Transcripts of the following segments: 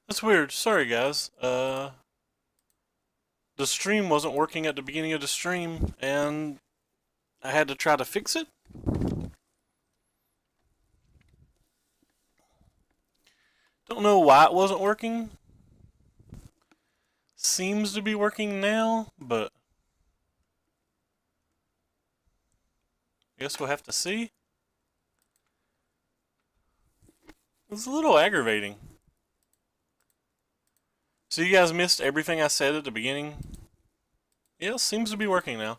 That's weird. Sorry, guys. The stream wasn't working at the beginning of the stream, and I had to try to fix it. Don't know why it wasn't working. Seems to be working now, but I guess we'll have to see. It's a little aggravating. So you guys missed everything I said at the beginning? Yeah, it seems to be working now.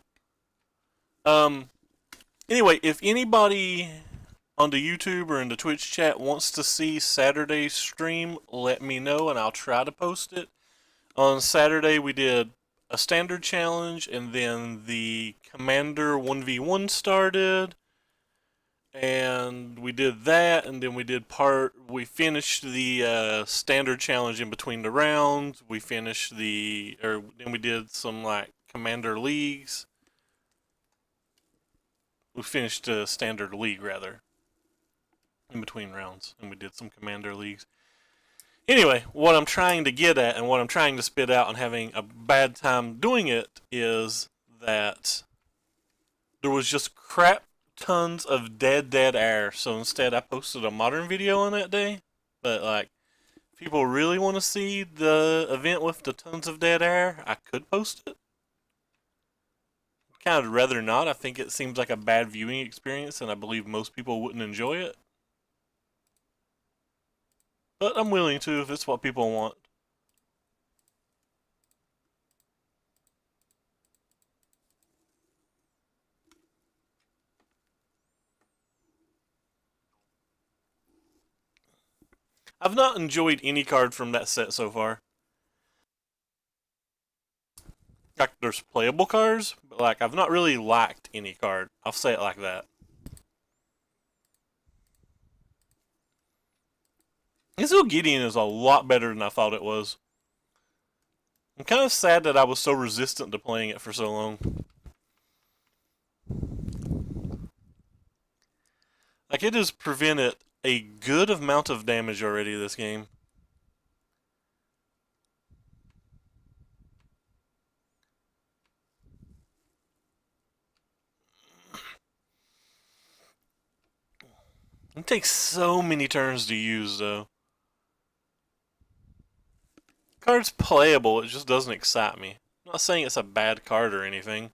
Um, anyway, if anybody on the YouTube or in the Twitch chat wants to see Saturday's stream, let me know and I'll try to post it. On Saturday, we did a standard challenge, and then the Commander 1v1 started, and we did that, and then we finished the standard challenge in between the rounds. We finished then we did some like Commander leagues. We finished a standard league rather in between rounds, and we did some Commander leagues. Anyway, what I'm trying to get at and what I'm trying to spit out and having a bad time doing it is that there was just crap tons of dead air. So instead I posted a modern video on that day. But like, if people really want to see the event with the tons of dead air, I could post it. Kind of rather not. I think it seems like a bad viewing experience and I believe most people wouldn't enjoy it. But I'm willing to if it's what people want. I've not enjoyed any card from that set so far. Like, there's playable cards, but like, I've not really liked any card. I'll say it like that. Isil Gideon is a lot better than I thought it was. I'm kind of sad that I was so resistant to playing it for so long. Like, it has prevented a good amount of damage already this game. It takes so many turns to use, though. Card's playable, it just doesn't excite me. I'm not saying it's a bad card or anything.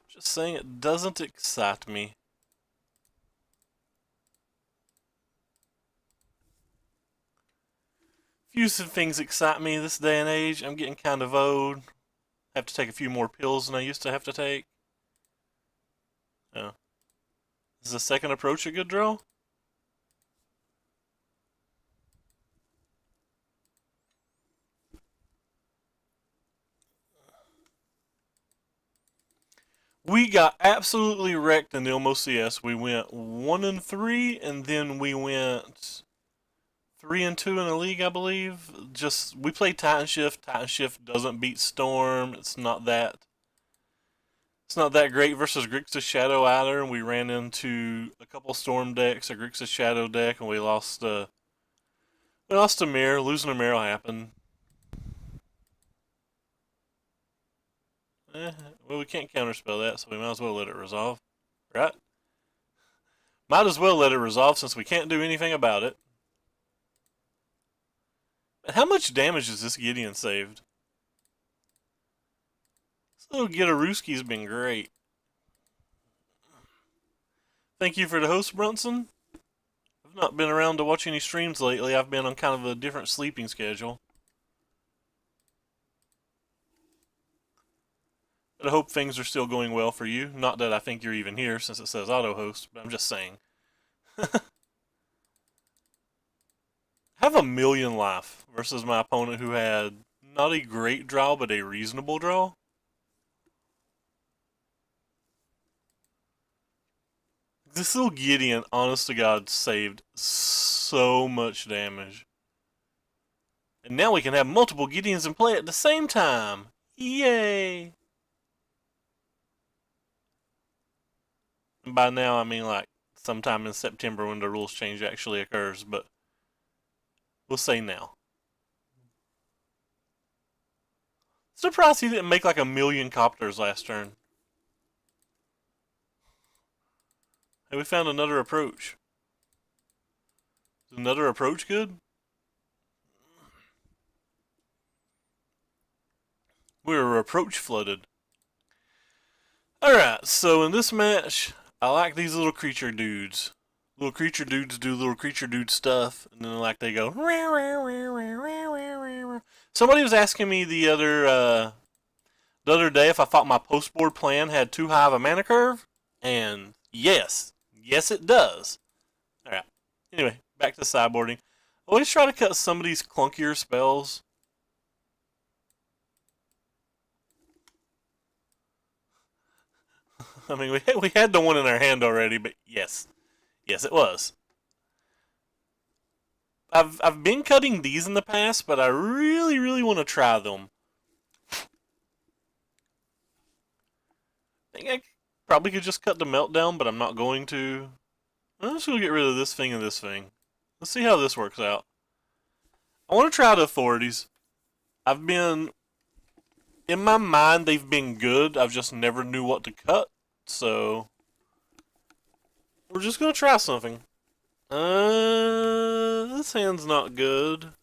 Just saying it doesn't excite me. Few things excite me this day and age. I'm getting kind of old. Have to take a few more pills than I used to have to take. Oh. Is the second approach a good draw? We got absolutely wrecked in the Almost CS. We went 1-3, and then we went 3-2 in the league, I believe. Just we played Titan Shift. Titan Shift doesn't beat Storm. It's not that. It's not that great versus Grixis Shadow either. And we ran into a couple Storm decks, a Grixis Shadow deck, and we lost. We lost a mirror. Losing a mirror happened. Well, we can't counterspell that, so we might as well let it resolve, right? Might as well let it resolve since we can't do anything about it. And how much damage has this Gideon saved? This little Gitaruski's been great. Thank you for the host, Brunson. I've not been around to watch any streams lately. I've been on kind of a different sleeping schedule. But I hope things are still going well for you. Not that I think you're even here since it says auto host, but I'm just saying. I have a million life versus my opponent who had not a great draw, but a reasonable draw. This little Gideon, honest to God, saved so much damage. And now we can have multiple Gideons in play at the same time. Yay! And by now, I mean like sometime in September when the rules change actually occurs, but we'll say now. Surprised he didn't make like 1,000,000 copters last turn. Hey, we found another approach. Is another approach good? We were approach flooded. Alright, so in this match, I like these little creature dudes. Little creature dudes do little creature dude stuff, and then like they go. Somebody was asking me the other day if I thought my post board plan had too high of a mana curve, and yes it does. All right. Anyway, back to sideboarding. I always try to cut some of these clunkier spells. I mean, we had the one in our hand already, but yes, it was. I've been cutting these in the past, but I really want to try them. I think I probably could just cut the meltdown, but I'm not going to. I'm just gonna get rid of this thing and this thing. Let's see how this works out. I want to try the authorities. I've been in my mind they've been good. I've just never knew what to cut, so we're just gonna try something. This hand's not good.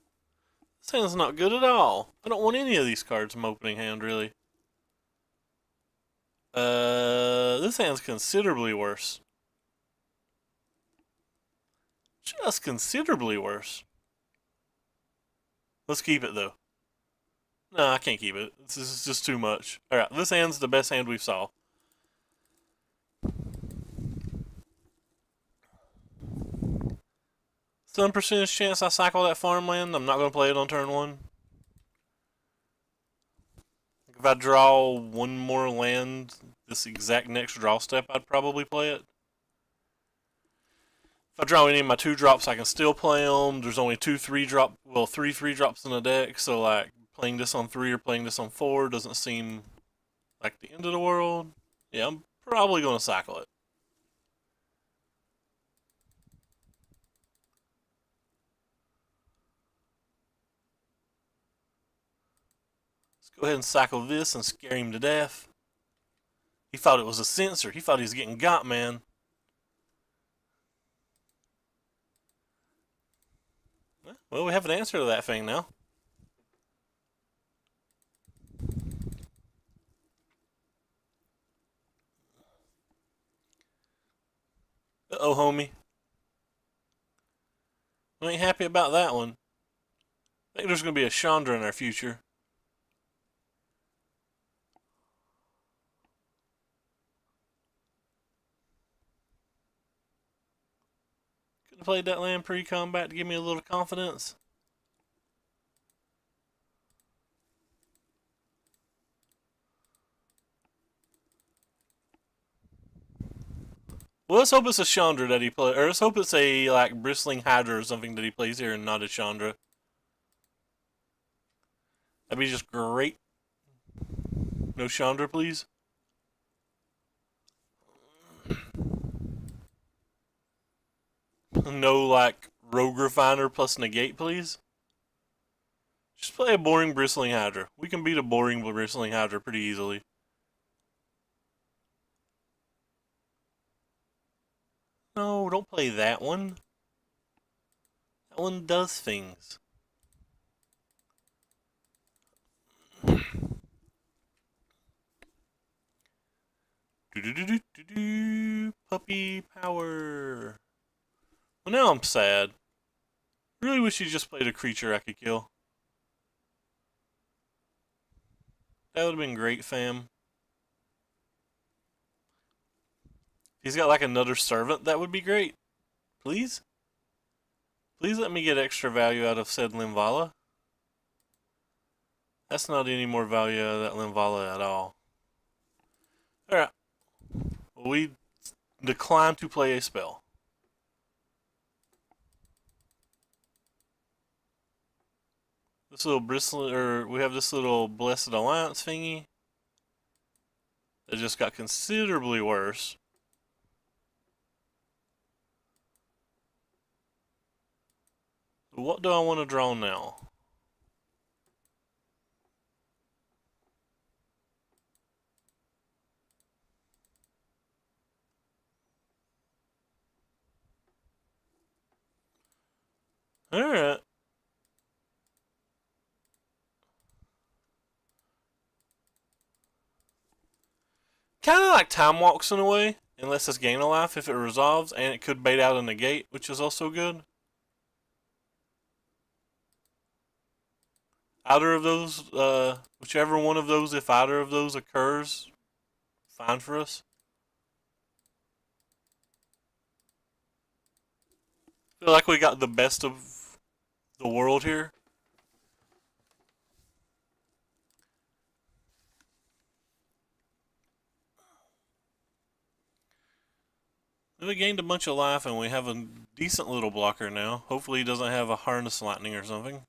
This hand's not good at all. I don't want any of these cards in my opening hand, really. This hand's considerably worse. Just considerably worse. Let's keep it, though. No, I can't keep it. This is just too much. Alright, this hand's the best hand we saw. Some percentage chance I cycle that farmland. I'm not going to play it on turn 1. If I draw one more land this exact next draw step, I'd probably play it. If I draw any of my 2-drops, I can still play them. There's only 3 3-drops in the deck, so like playing this on 3 or playing this on 4 doesn't seem like the end of the world. Yeah, I'm probably going to cycle it. Let's go ahead and cycle this and scare him to death. He thought it was a sensor. He thought he was getting got, man. Well, we have an answer to that thing now. Uh-oh, homie. I ain't happy about that one. I think there's going to be a Chandra in our future. Could have played that land pre-combat to give me a little confidence. Well, let's hope it's a Chandra that he plays, or let's hope it's a like Bristling Hydra or something that he plays here and not a Chandra. That'd be just great. No Chandra, please. No like Rogue Refiner plus negate, please. Just play a boring Bristling Hydra. We can beat a boring Bristling Hydra pretty easily. No, don't play that one. That one does things. Puppy power. Well, now I'm sad. Really wish you just played a creature I could kill. That would have been great, fam. If he's got like another servant, that would be great. Please? Please let me get extra value out of said Linvala. That's not any more value out of that Linvala at all. Alright. Well, we decline to play a spell. This little we have this little Blessed Alliance thingy that just got considerably worse. What do I want to draw now? Alright. Kind of like Time Walks in a way. It lets us gain a life if it resolves, and it could bait out a negate, which is also good. Either of those, whichever one of those, if either of those occurs, fine for us. Feel like we got the best of the world here. We gained a bunch of life, and we have a decent little blocker now. Hopefully he doesn't have a harness lightning or something.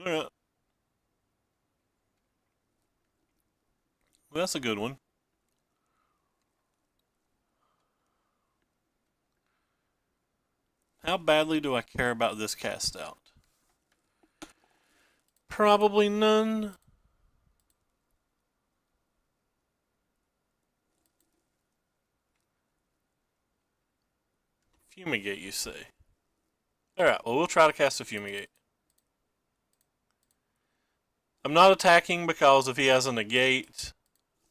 Alright. Well, that's a good one. How badly do I care about this cast out? Probably none. Fumigate, you say? Alright, well, we'll try to cast a Fumigate. I'm not attacking because if he has a negate,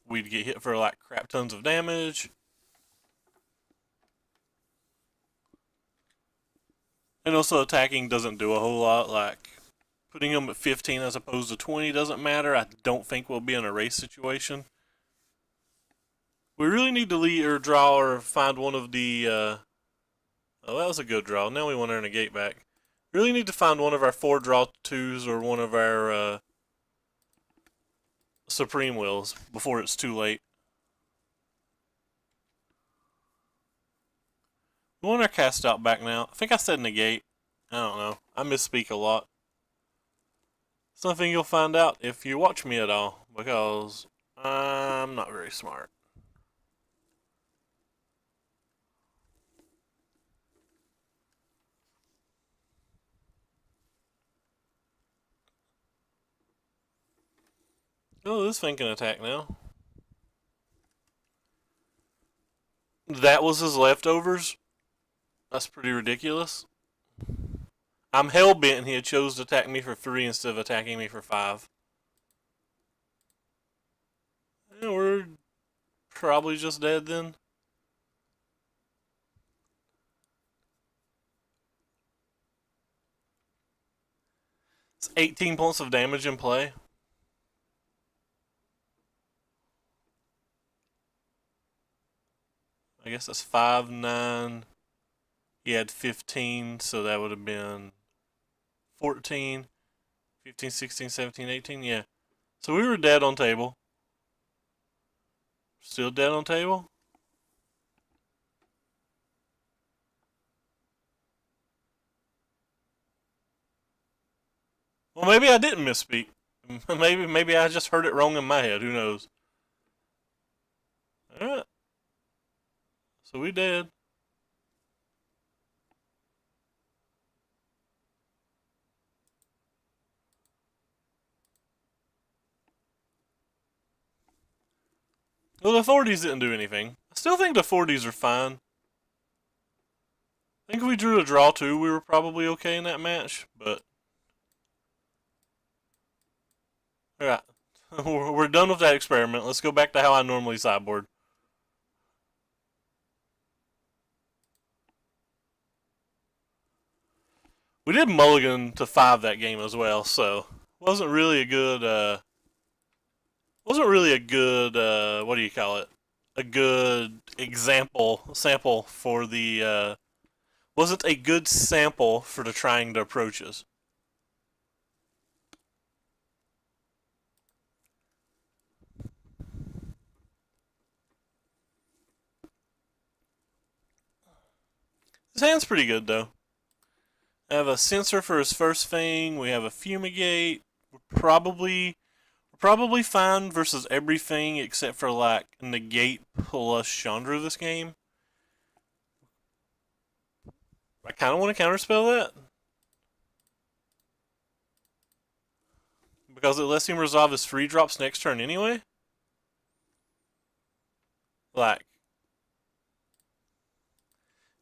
we'd get hit for like crap tons of damage. And also attacking doesn't do a whole lot, like putting him at 15 as opposed to 20 doesn't matter. I don't think we'll be in a race situation. We really need to lead or draw or find one of the, oh, that was a good draw. Now we want our negate back. Really need to find one of our 4 draw 2s or one of our, Supreme Wills before it's too late. We want our cast out back now. I think I said negate. I don't know. I misspeak a lot. Something you'll find out if you watch me at all, because I'm not very smart. Oh, this thing can attack now. That was his leftovers? That's pretty ridiculous. I'm hell-bent he had chose to attack me for 3 instead of attacking me for 5. And we're probably just dead then. It's 18 points of damage in play. I guess that's 5, 9. He had 15, so that would have been 14, 15, 16, 17, 18. Yeah. So we were dead on table. Still dead on table? Well, maybe I didn't misspeak. Maybe I just heard it wrong in my head. Who knows? Alright. So we dead. Well, the 40s didn't do anything. I still think the 40s are fine. I think if we drew a draw too, we were probably okay in that match, but... Alright. We're done with that experiment. Let's go back to how I normally sideboard. We did mulligan to 5 that game as well, so... Wasn't really a good, what do you call it? A good sample for the, wasn't a good sample for the trying to approaches. His hand's pretty good, though. I have a Censor for his first thing. We have a Fumigate. We're probably fine versus everything except for, like, Negate plus Chandra this game. I kind of want to counterspell that. Because it lets him resolve his free drops next turn anyway. Like,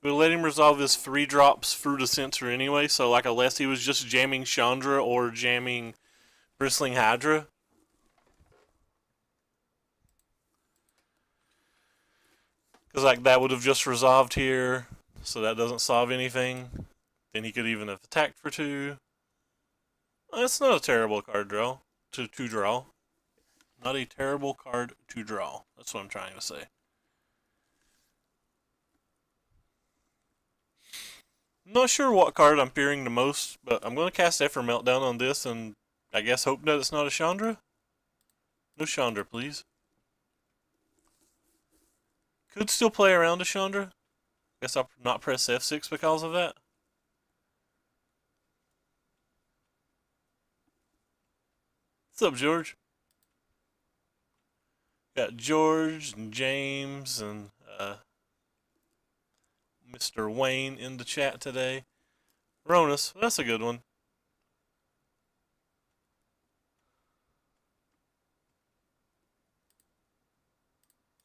We'll let him resolve his 3 drops Fruit of Sensor anyway, so like unless he was just jamming Chandra or jamming Bristling Hydra. Because like that would have just resolved here, so that doesn't solve anything. Then he could even have attacked for 2. That's not a terrible card draw. To draw. Not a terrible card to draw. That's what I'm trying to say. I'm not sure what card I'm fearing the most, but I'm going to cast Effort Meltdown on this and I guess hope that it's not a Chandra. No Chandra, please. Could still play around a Chandra. Guess I'll not press F6 because of that. What's up, George? Got George and James and Mr. Wayne in the chat today. Ronus, that's a good one.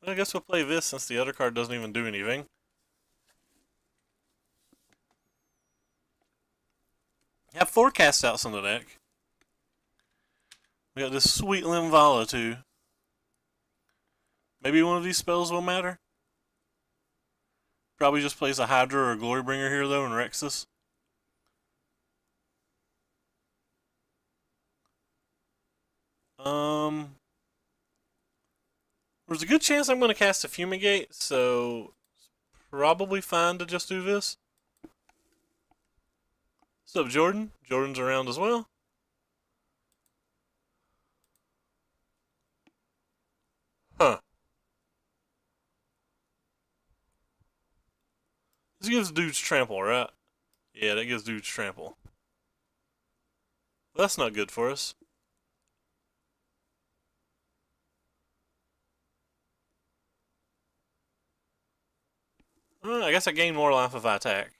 I guess we'll play this since the other card doesn't even do anything. Have 4 cast outs on the deck. We got this sweet Limvala too. Maybe one of these spells will matter. Probably just plays a Hydra or a Glorybringer here though and wrecks us. There's a good chance I'm going to cast a Fumigate, so it's probably fine to just do this. What's up, Jordan? Jordan's around as well. Huh. This gives dudes trample, right? Yeah, that gives dudes trample. Well, that's not good for us. I guess I gain more life if I attack.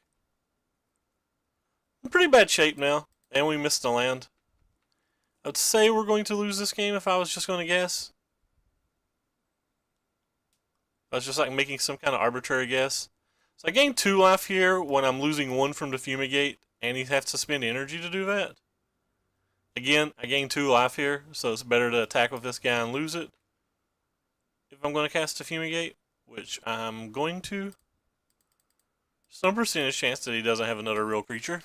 I'm in pretty bad shape now, and we missed the land. I'd say we're going to lose this game if I was just going to guess. I was just like making some kind of arbitrary guess. So I gain 2 life here when I'm losing 1 from the Fumigate, and he has to spend energy to do that. Again, I gain 2 life here, so it's better to attack with this guy and lose it. If I'm going to cast a Fumigate, which I'm going to. Some percentage chance that he doesn't have another real creature.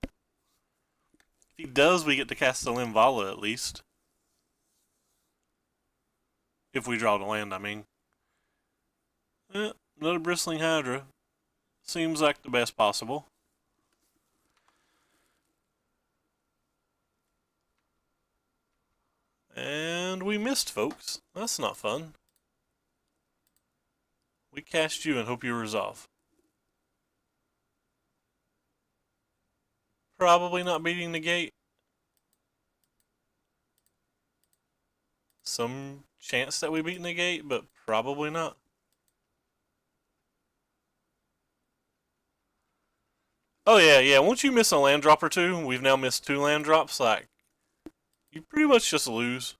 If he does, we get to cast the Limvala at least. If we draw the land, I mean. Another Bristling Hydra. Seems like the best possible. And we missed, folks. That's not fun. We cast you and hope you resolve. Probably not beating the gate. Some chance that we beat the gate, but probably not. Oh yeah. Once you miss a land drop or 2, we've now missed 2 land drops. Like, you pretty much just lose.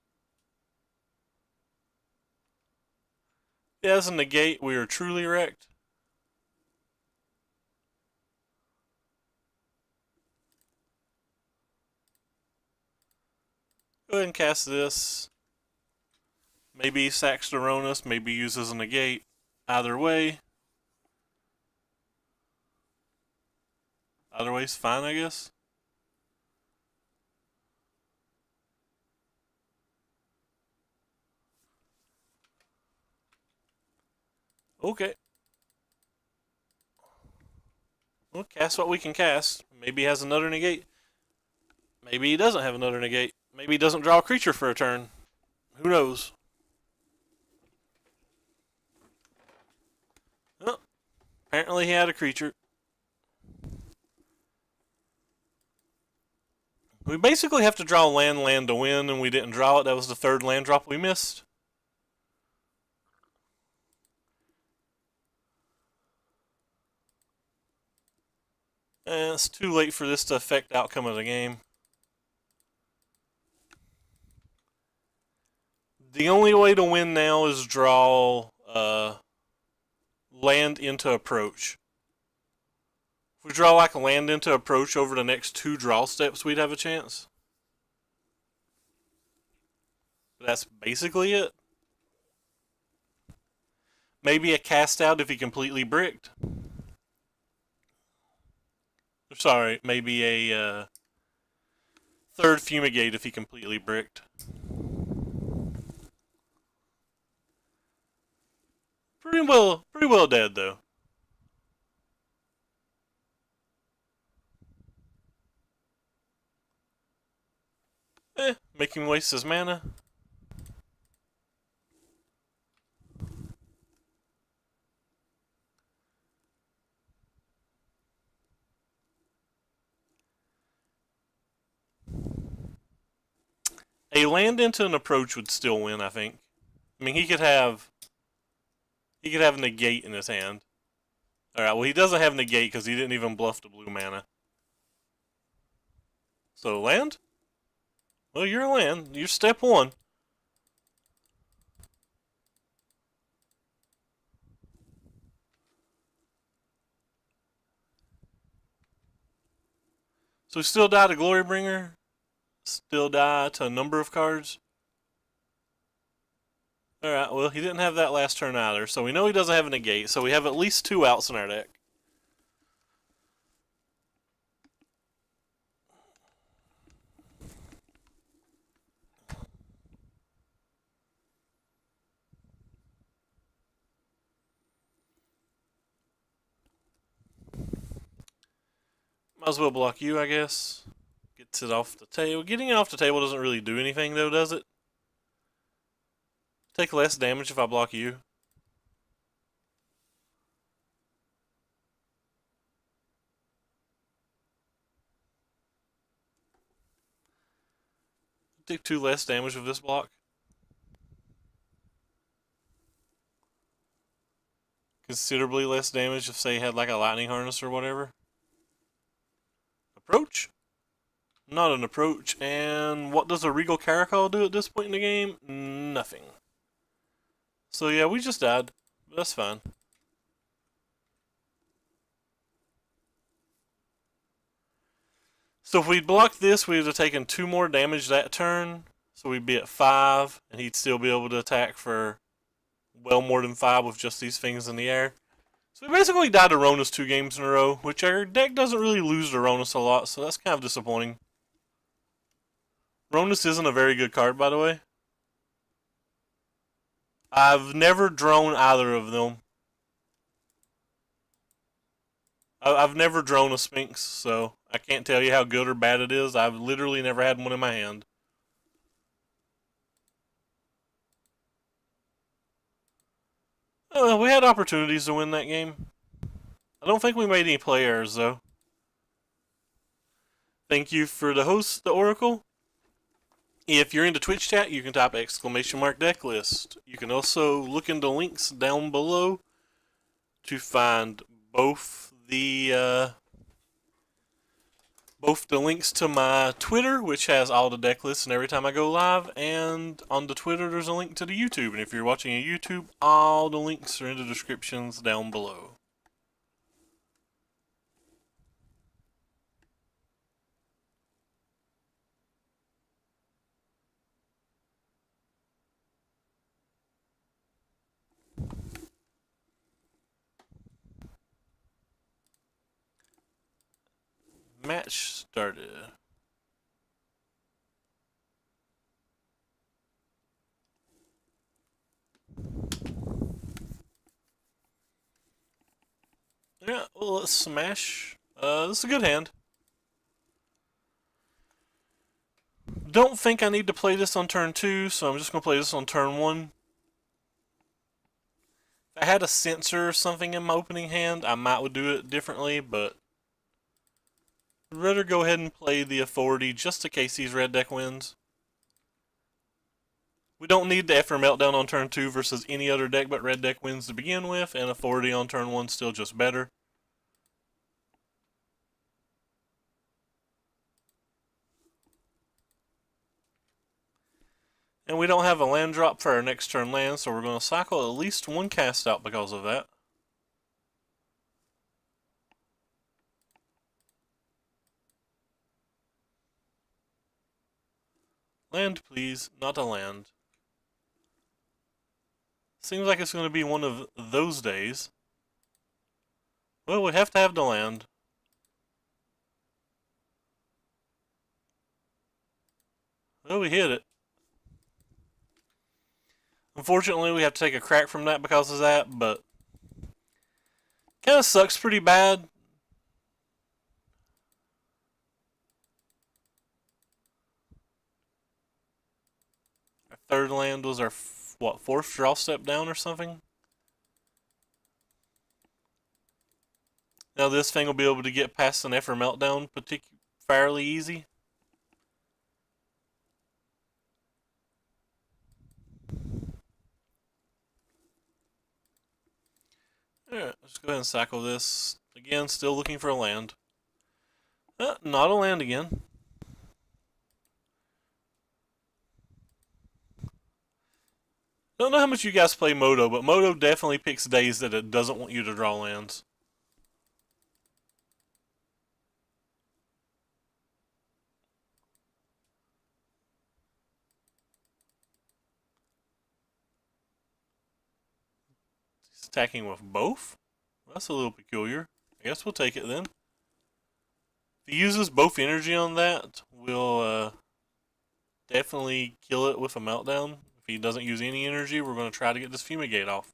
Yeah, as a negate, we are truly wrecked. Go ahead and cast this. Maybe sacks Doronus, maybe uses a negate. Either way. Either way's fine, I guess. Okay. We'll cast what we can cast. Maybe he has another negate. Maybe he doesn't have another negate. Maybe he doesn't draw a creature for a turn. Who knows? Well, apparently he had a creature. We basically have to draw land to win, and we didn't draw it. That was the 3rd land drop we missed. And it's too late for this to affect the outcome of the game. The only way to win now is draw land into approach. If we draw like a land into approach over the next 2 draw steps, we'd have a chance. That's basically it. Maybe a cast out if he completely bricked. Sorry, maybe a third fumigate if he completely bricked. Pretty well dead though. Make him waste his mana. A land into an approach would still win, I think. I mean, he could have negate in his hand. Alright, well he doesn't have negate because he didn't even bluff the blue mana. So land? Well, you're a land. You're step 1. So we still die to Glorybringer. Still die to a number of cards. Alright, well, he didn't have that last turn either, so we know he doesn't have a negate, so we have at least 2 outs in our deck. Might as well block you, I guess. Gets it off the table. Getting it off the table doesn't really do anything, though, does it? Take less damage if I block you. Take 2 less damage with this block. Considerably less damage if, say, you had like a lightning harness or whatever. Approach? Not an approach. And what does a Regal Caracol do at this point in the game? Nothing. So yeah, we just died. But that's fine. So if we'd blocked this, we would have taken 2 more damage that turn. So we'd be at 5, and he'd still be able to attack for well more than 5 with just these things in the air. So we basically died to Ronus 2 games in a row, which our deck doesn't really lose to Ronus a lot, so that's kind of disappointing. Ronus isn't a very good card, by the way. I've never drawn either of them. I've never drawn a Sphinx, so I can't tell you how good or bad it is. I've literally never had one in my hand. We had opportunities to win that game. I don't think we made any play errors, though. Thank you for the host, the Oracle. If you're into Twitch chat, you can type !decklist. You can also look into links down below to find both the links to my Twitter, which has all the deck lists and every time I go live, and on the Twitter there's a link to the YouTube. And if you're watching a YouTube, all the links are in the descriptions down below. Match started. Yeah, well, let's smash. This is a good hand. Don't think I need to play this on turn 2, so I'm just going to play this on turn 1. If I had a Censor or something in my opening hand, I might would do it differently, but I'd rather go ahead and play the Authority just in case these red deck wins. We don't need the Effort Meltdown on turn 2 versus any other deck but red deck wins to begin with, and Authority on turn 1 still just better. And we don't have a land drop for our next turn land, so we're going to cycle at least one cast out because of that. Land, please. Not a land. Seems like it's going to be one of those days. Well, we have to have the land. Well, we hit it. Unfortunately, we have to take a crack from that because of that, but kind of sucks pretty bad. Our third land was our, what, fourth draw step down or something? Now this thing will be able to get past an Nefer Meltdown fairly easy. Alright, let's go ahead and cycle this. Again, still looking for a land. Not a land again. Don't know how much you guys play Moto, but Moto definitely picks days that it doesn't want you to draw lands. He's attacking with both? That's a little peculiar. I guess we'll take it then. If he uses both energy on that, we'll definitely kill it with a meltdown. If he doesn't use any energy, we're going to try to get this Fumigate off.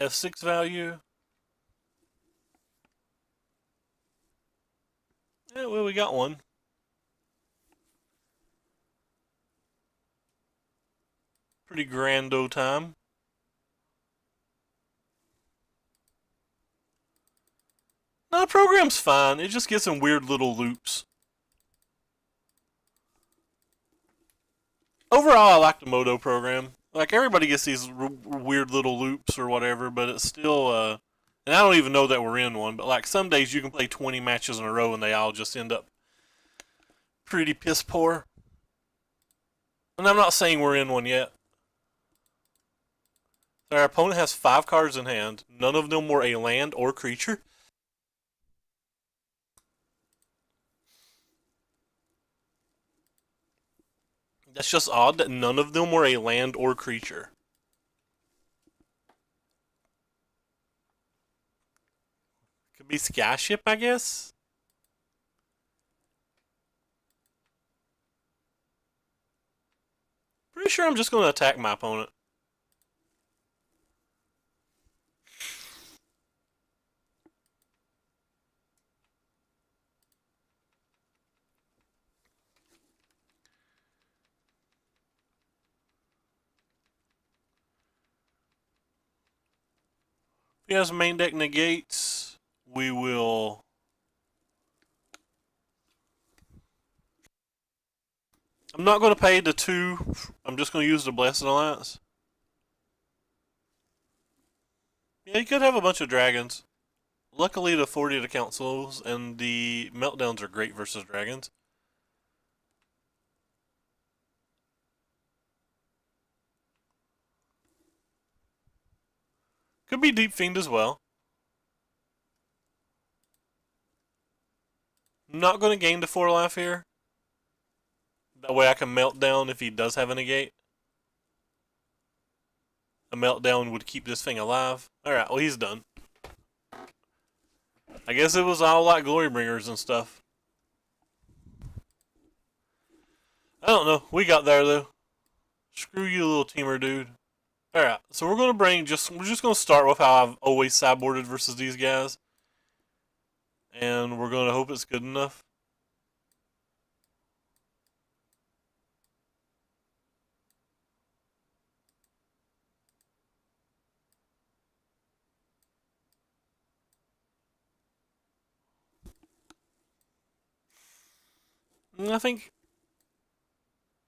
F6 value. Yeah, well, we got one. Pretty grando time. No, the program's fine. It just gets in weird little loops. Overall, I like the Moto program. Like, everybody gets these weird little loops or whatever, but it's still, and I don't even know that we're in one, but like some days you can play 20 matches in a row and they all just end up pretty piss poor. And I'm not saying we're in one yet. So our opponent has 5 cards in hand. None of them were a land or creature. That's just odd that none of them were a land or creature. Could be Skyship, I guess? Pretty sure I'm just going to attack my opponent. If he has main deck negates, we will... I'm not going to pay the 2. I'm just going to use the Blessed Alliance. Yeah, he could have a bunch of dragons. Luckily, the 40 to councils and the meltdowns are great versus dragons. Could be Deep Fiend as well. I'm not going to gain the 4 life here. That way I can meltdown if he does have a negate. A meltdown would keep this thing alive. Alright, well he's done. I guess it was all like Glorybringers and stuff. I don't know. We got there though. Screw you, little teamer dude. Alright, so we're gonna we're just gonna start with how I've always sideboarded versus these guys. And we're gonna hope it's good enough. I think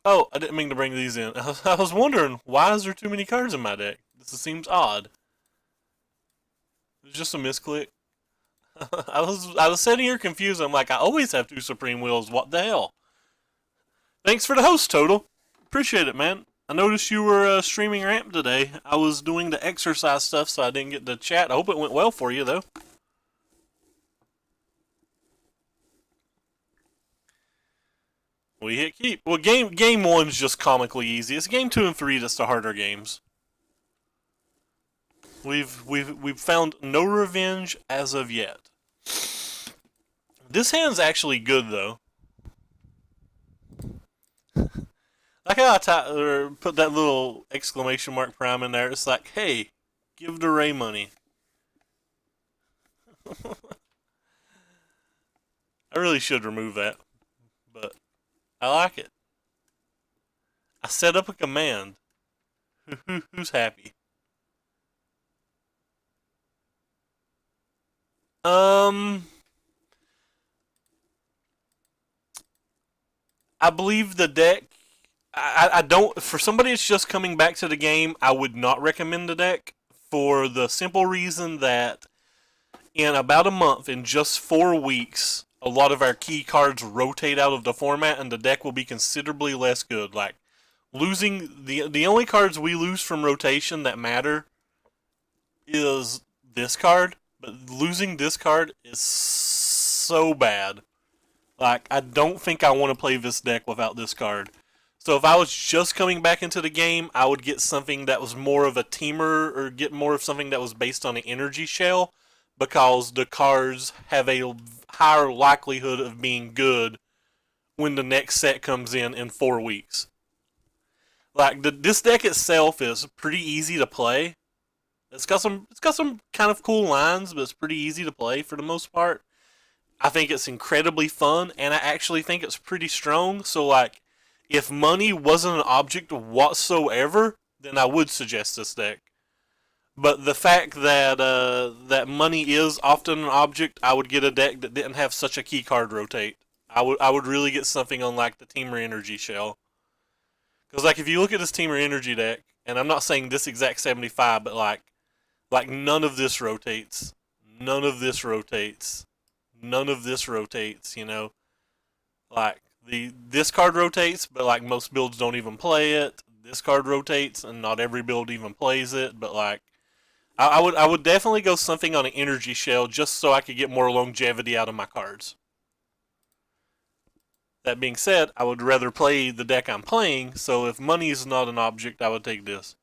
Oh, I didn't mean to bring these in. I was wondering, why is there too many cards in my deck? This seems odd. It's just a misclick. I was sitting here confused. I'm like, I always have two Supreme Wheels. What the hell? Thanks for the host, Total. Appreciate it, man. I noticed you were streaming Ramp today. I was doing the exercise stuff, so I didn't get to chat. I hope it went well for you, though. We hit keep. Well, game one's just comically easy. It's game 2 and 3 that's the harder games. We've found no revenge as of yet. This hand's actually good though. Like how I put that little exclamation mark prime in there. It's like, hey, give the Ray money. I really should remove that, but I like it. I set up a command. Who's happy? I believe the deck. I don't. For somebody that's just coming back to the game, I would not recommend the deck for the simple reason that in about a month, in just 4 weeks, a lot of our key cards rotate out of the format, and the deck will be considerably less good. Like losing the only cards we lose from rotation that matter is this card, but losing this card is so bad. Like, I don't think I want to play this deck without this card. So if I was just coming back into the game, I would get something that was more of a teamer, or get more of something that was based on an energy shell, because the cards have a higher likelihood of being good when the next set comes in 4 weeks. Like, this deck itself is pretty easy to play. It's got some kind of cool lines, but it's pretty easy to play for the most part. I think it's incredibly fun, and I actually think it's pretty strong. So, like, if money wasn't an object whatsoever, then I would suggest this deck. But the fact that that money is often an object, I would get a deck that didn't have such a key card rotate. I would really get something on like the Teamer Energy shell. Because like if you look at this Teamer Energy deck, and I'm not saying this exact 75, but like none of this rotates, none of this rotates, none of this rotates. You know, like this card rotates, but like most builds don't even play it. This card rotates, and not every build even plays it. But like, I would definitely go something on an energy shell just so I could get more longevity out of my cards. That being said, I would rather play the deck I'm playing. So if money is not an object, I would take this.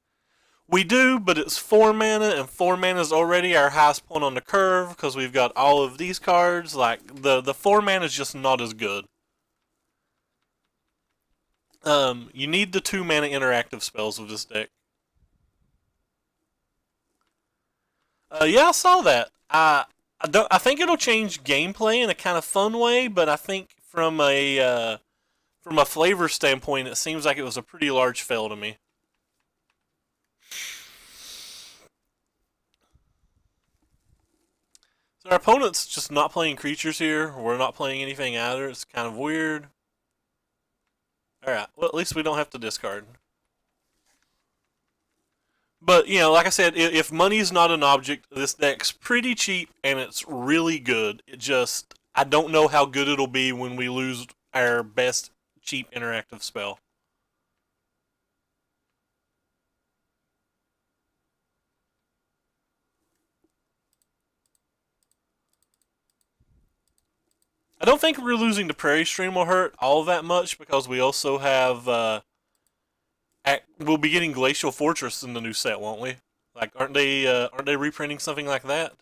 We do, but it's 4 mana, and 4 mana is already our highest point on the curve because we've got all of these cards. Like the 4 mana is just not as good. You need the 2 mana interactive spells with this deck. Yeah, I saw that. I think it'll change gameplay in a kind of fun way, but I think from a flavor standpoint, it seems like it was a pretty large fail to me. So our opponent's just not playing creatures here. We're not playing anything either. It's kind of weird. Alright, well at least we don't have to discard. But, you know, like I said, if money's not an object, this deck's pretty cheap and it's really good. It just, I don't know how good it'll be when we lose our best cheap interactive spell. I don't think we're losing the Prairie Stream will hurt all that much because we also have, we'll be getting Glacial Fortress in the new set, won't we? Like, aren't they reprinting something like that?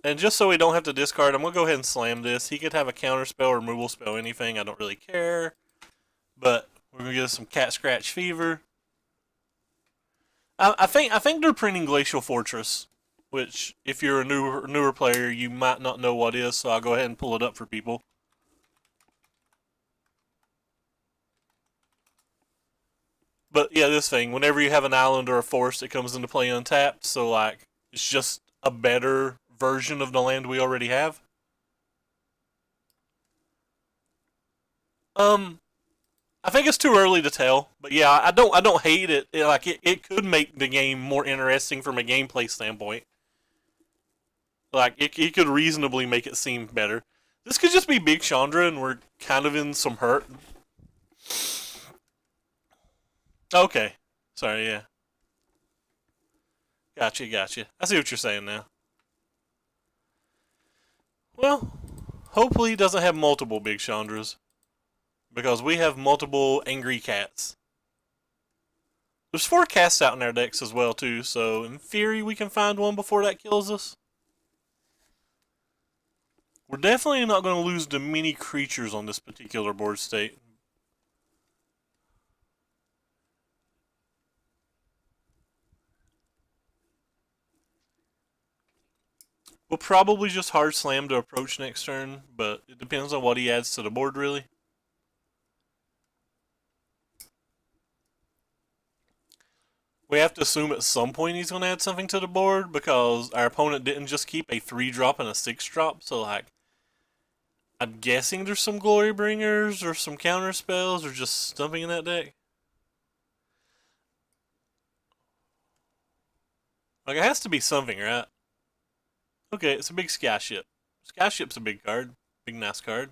And just so we don't have to discard, I'm gonna go ahead and slam this. He could have a counter spell, removal spell, anything. I don't really care. But we're gonna get us some Cat Scratch Fever. I think they're printing Glacial Fortress, which if you're a newer player, you might not know what is. So I'll go ahead and pull it up for people. But yeah, this thing, whenever you have an island or a forest, it comes into play untapped. So like, it's just a better version of the land we already have. I think it's too early to tell, but yeah, I don't hate it. It could make the game more interesting from a gameplay standpoint. Like it could reasonably make it seem better. This could just be Big Chandra, and we're kind of in some hurt. Okay, sorry, yeah, gotcha. I see what you're saying now. Well, hopefully he doesn't have multiple Big Chandras because we have multiple angry cats. There's 4 casts out in our decks as well too, so in theory we can find one before that kills us. We're definitely not going to lose to many creatures on this particular board state. We'll probably just hard slam to approach next turn, but it depends on what he adds to the board really. We have to assume at some point he's going to add something to the board because our opponent didn't just keep a 3-drop and a 6-drop, so like I'm guessing there's some Glory Bringers or some counter spells or just stumping in that deck. Like it has to be something, right? Okay, it's a big Sky Ship. Sky Ship's a big card. Big nice card.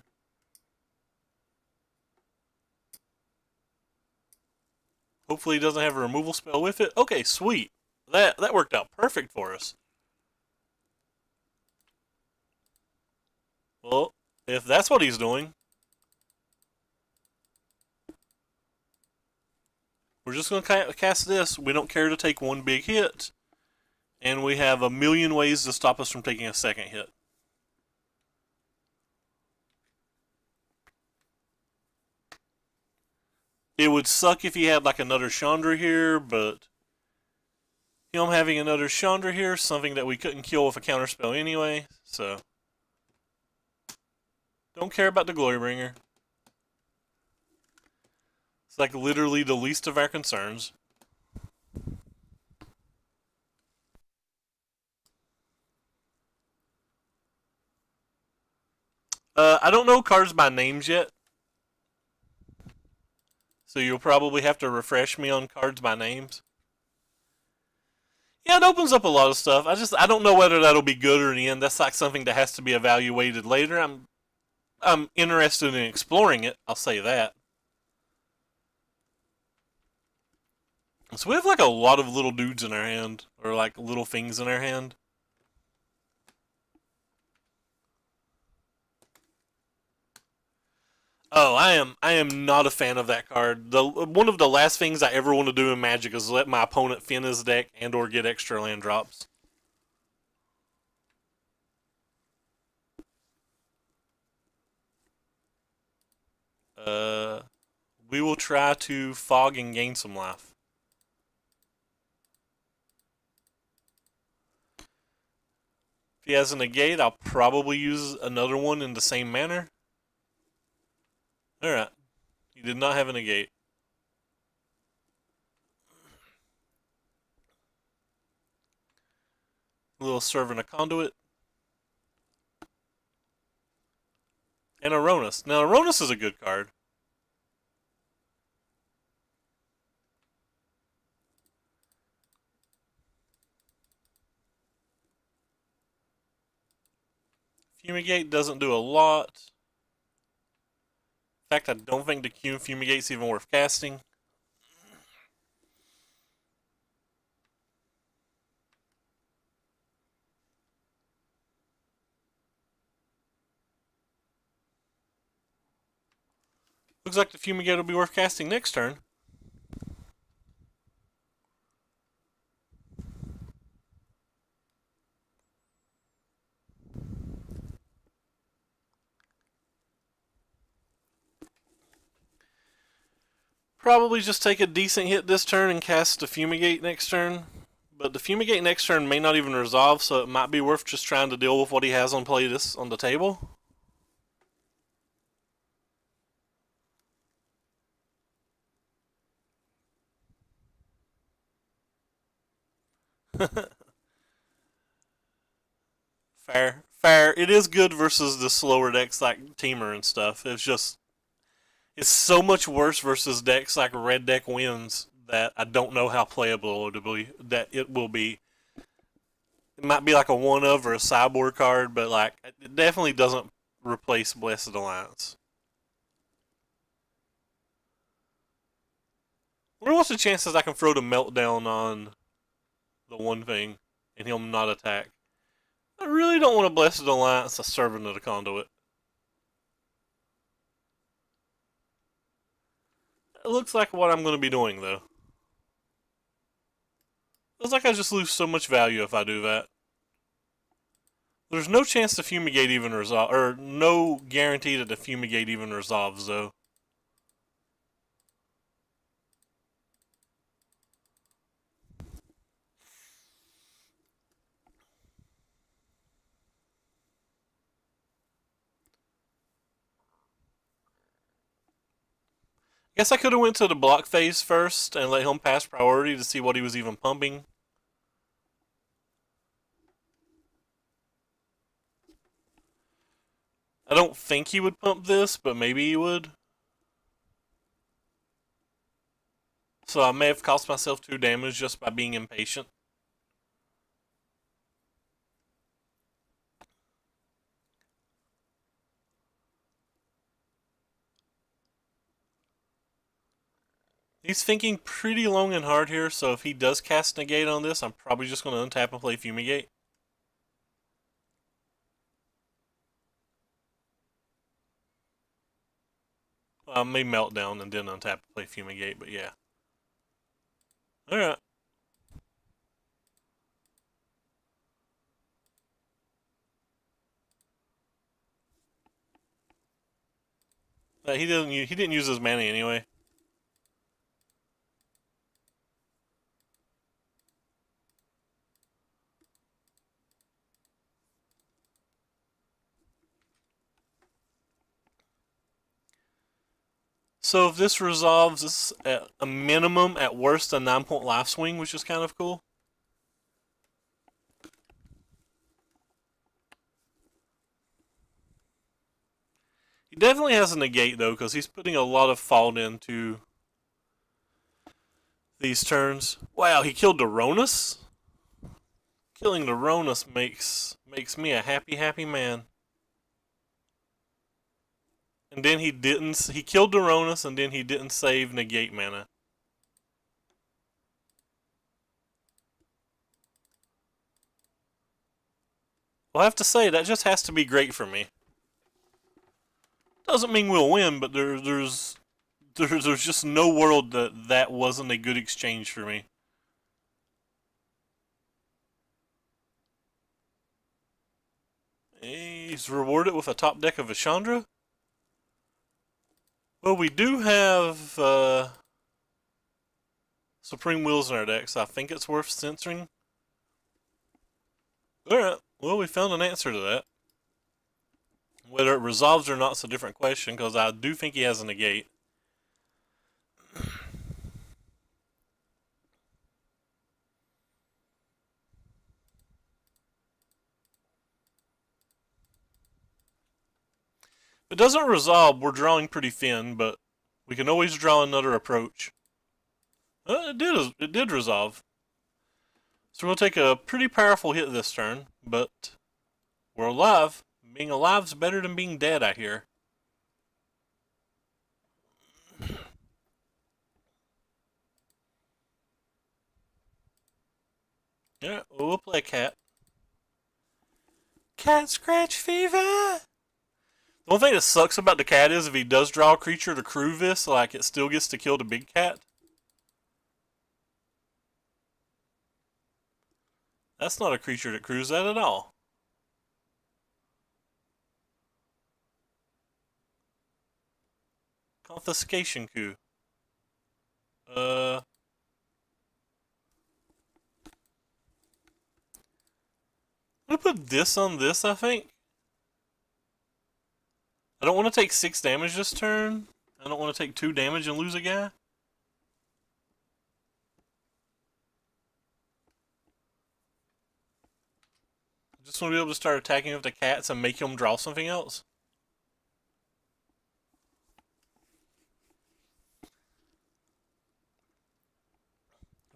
Hopefully he doesn't have a removal spell with it. Okay, sweet. That worked out perfect for us. Well, if that's what he's doing, we're just going to cast this. We don't care to take one big hit. And we have a million ways to stop us from taking a second hit. It would suck if he had like another Chandra here, but him having another Chandra here is something that we couldn't kill with a counterspell anyway, so don't care about the Glorybringer. It's like literally the least of our concerns. I don't know cards by names yet, so you'll probably have to refresh me on cards by names. Yeah, it opens up a lot of stuff. I don't know whether that'll be good or in the end. That's like something that has to be evaluated later. I'm interested in exploring it. I'll say that. So we have like a lot of little dudes in our hand, or like little things in our hand. Oh, I am not a fan of that card. One of the last things I ever want to do in Magic is let my opponent thin his deck and or get extra land drops. Uh, we will try to fog and gain some life. If he has a negate, I'll probably use another one in the same manner. Alright. He did not have a negate. A little Servant of Conduit. And Aronis. Now, Aronis is a good card. Fumigate doesn't do a lot. In fact, I don't think the Q Fumigate's even worth casting. Looks like the Fumigate will be worth casting next turn. Probably just take a decent hit this turn and cast the Fumigate next turn. But the Fumigate next turn may not even resolve, so it might be worth just trying to deal with what he has on play this on the table. Fair. It is good versus the slower decks like Teamer and stuff. It's so much worse versus decks like Red Deck Wins that I don't know how playable it'll be. That it will be. It might be like a one of or a sideboard card, but like it definitely doesn't replace Blessed Alliance. What what's the chances I can throw the meltdown on the one thing and he'll not attack? I really don't want a Blessed Alliance a Servant of the Conduit. It looks like what I'm going to be doing though. Looks like I just lose so much value if I do that. There's no chance the Fumigate even resolve, or no guarantee that the Fumigate even resolves though. Guess I could have went to the block phase first and let him pass priority to see what he was even pumping. I don't think he would pump this, but maybe he would. So I may have cost myself 2 damage just by being impatient. He's thinking pretty long and hard here, so if he does cast Negate on this, I'm probably just going to untap and play Fumigate. I may Meltdown and then untap and play Fumigate, but yeah. Alright. He didn't use his mana anyway. So if this resolves, this at a minimum, at worst, a 9-point life swing, which is kind of cool. He definitely has a negate though, because he's putting a lot of fault into these turns. Wow, he killed Daronis? Killing Daronis makes me a happy man. And then he killed Daronis and then he didn't save negate mana. Well, I have to say, that just has to be great for me. Doesn't mean we'll win, but there's just no world that wasn't a good exchange for me. He's rewarded with a top deck of Ashandra. Well, we do have Supreme Wills in our deck, so I think it's worth censoring. Alright, well, we found an answer to that. Whether it resolves or not is a different question, because I do think he has a negate. If it doesn't resolve, we're drawing pretty thin, but we can always draw another approach. It did resolve. So we'll take a pretty powerful hit this turn, but we're alive. Being alive's better than being dead, I hear. Yeah, we'll play cat. Cat scratch fever! The one thing that sucks about the cat is if he does draw a creature to crew this, like, it still gets to kill the big cat. That's not a creature that crews that at all. Confiscation coup. I'm gonna put this on this, I think. I don't want to take 6 damage this turn. I don't want to take 2 damage and lose a guy. I just want to be able to start attacking with the cats and make him draw something else.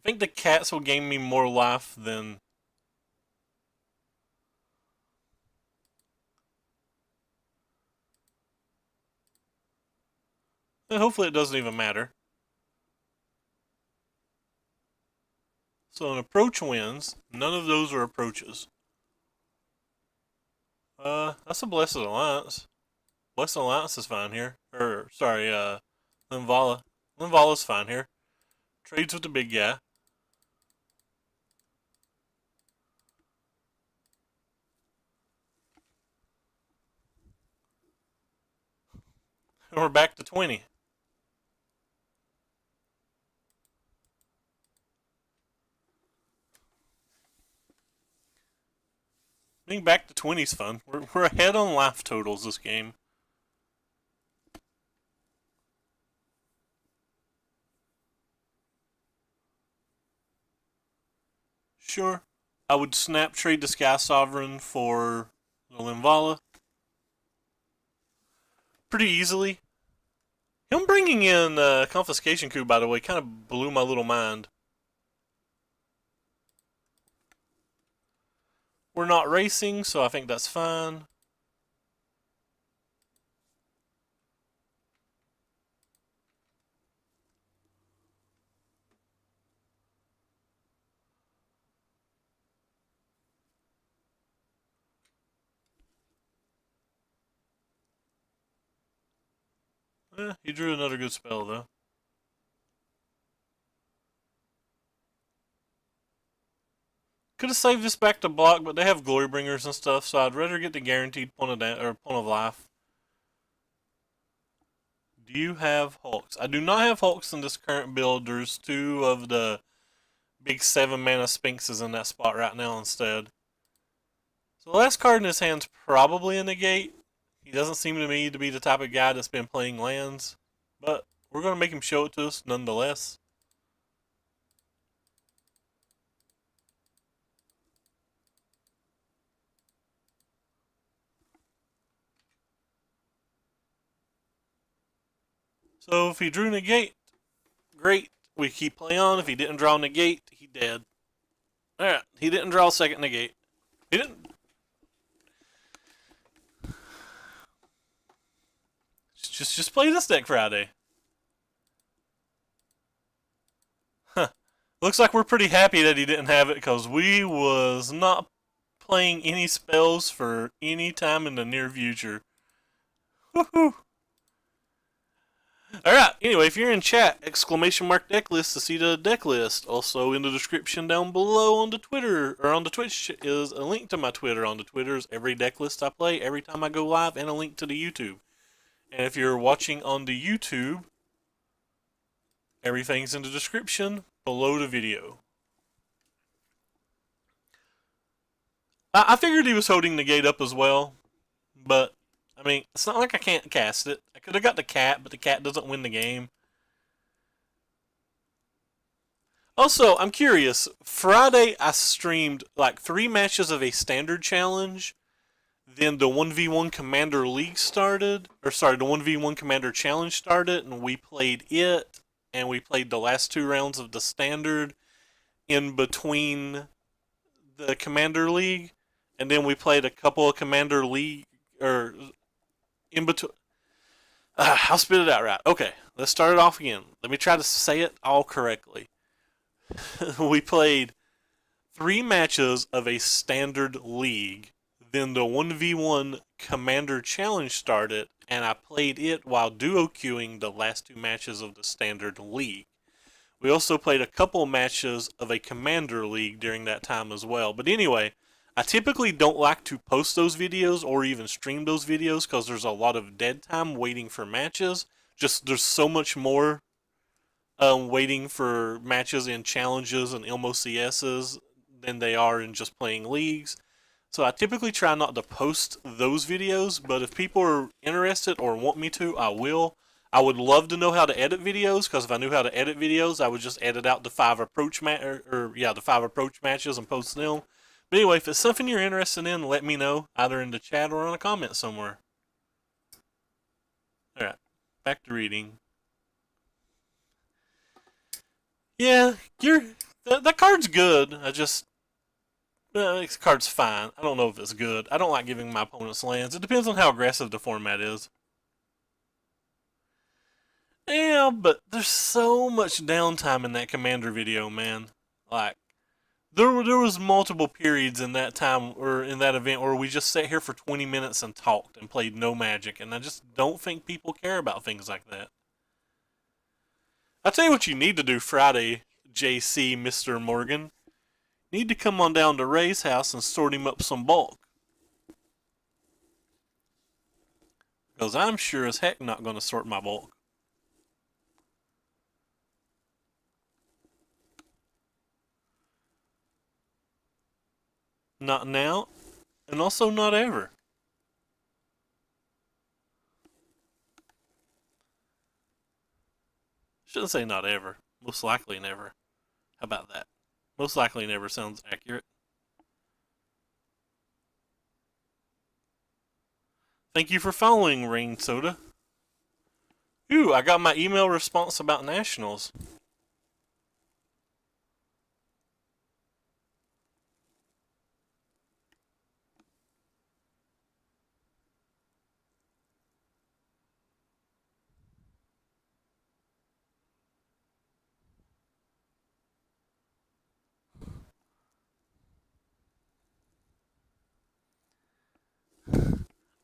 think the cats will gain me more life than... And hopefully it doesn't even matter. So an approach wins. None of those are approaches. That's a Blessed Alliance. Blessed Alliance is fine here. Sorry, Linvala. Linvala's fine here. Trades with the big guy. And we're back to 20. Being back to 20 is fun. We're ahead on life totals this game. Sure. I would snap trade the Sky Sovereign for the Linvala. Pretty easily. Him bringing in Confiscation Coup, by the way, kind of blew my little mind. We're not racing, so I think that's fine. He drew another good spell, though. Could have saved this back to block, but they have Glorybringers and stuff, so I'd rather get the guaranteed point of life. Do you have Hulks? I do not have Hulks in this current build. There's two of the big 7-mana Sphinxes in that spot right now instead. So the last card in his hand's probably a negate. He doesn't seem to me to be the type of guy that's been playing lands, but we're going to make him show it to us nonetheless. So if he drew negate, great. We keep playing on. If he didn't draw negate, he dead. Alright, he didn't draw a second negate. He didn't. Just play this deck Friday. Huh. Looks like we're pretty happy that he didn't have it because we was not playing any spells for any time in the near future. Woohoo! Alright, anyway, if you're in chat, exclamation mark deck list to see the deck list. Also in the description down below on the Twitter, or on the Twitch, is a link to my Twitter. On the Twitter is every deck list I play every time I go live, and a link to the YouTube. And if you're watching on the YouTube, everything's in the description below the video. I figured he was holding the gate up as well, but I mean, it's not like I can't cast it. I could have got the cat, but the cat doesn't win the game. Also, I'm curious. Friday, I streamed like 3 matches of a standard challenge. Then the 1v1 Commander League started. Or sorry, the 1v1 Commander Challenge started, and we played it. And we played the last 2 rounds of the standard in between the Commander League. And then we played a couple of Commander League, or in between. I'll spit it out right. Okay, let's start it off again. Let me try to say it all correctly. We played 3 matches of a standard league. Then the 1v1 Commander Challenge started, and I played it while duo queuing the last 2 matches of the standard league. We also played a couple matches of a Commander League during that time as well. But anyway, I typically don't like to post those videos or even stream those videos because there's a lot of dead time waiting for matches. Just there's so much more waiting for matches in challenges and LMOCSs than they are in just playing leagues. So I typically try not to post those videos, but if people are interested or want me to, I will. I would love to know how to edit videos, because if I knew how to edit videos, I would just edit out the 5 approach the 5 approach matches and post them. But anyway, if it's something you're interested in, let me know, either in the chat or on a comment somewhere. Alright, back to reading. Yeah, That card's good. This card's fine. I don't know if it's good. I don't like giving my opponents lands. It depends on how aggressive the format is. Yeah, but there's so much downtime in that commander video, man. Like, there was multiple periods in that time or in that event where we just sat here for 20 minutes and talked and played no Magic, and I just don't think people care about things like that. I'll tell you what you need to do Friday, JC Mr. Morgan. You need to come on down to Ray's house and sort him up some bulk. Because I'm sure as heck not going to sort my bulk. Not now, and also not ever. Shouldn't say not ever. Most likely never. How about that? Most likely never sounds accurate. Thank you for following, Rain Soda. Ooh, I got my email response about Nationals.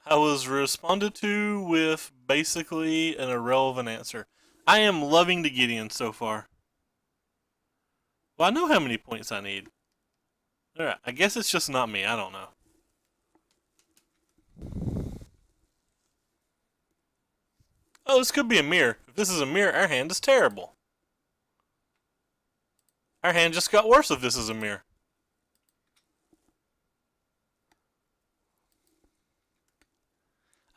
I was responded to with basically an irrelevant answer. I am loving the Gideon so far. Well, I know how many points I need. Alright, I guess it's just not me. I don't know. Oh, this could be a mirror. If this is a mirror, our hand is terrible. Our hand just got worse if this is a mirror.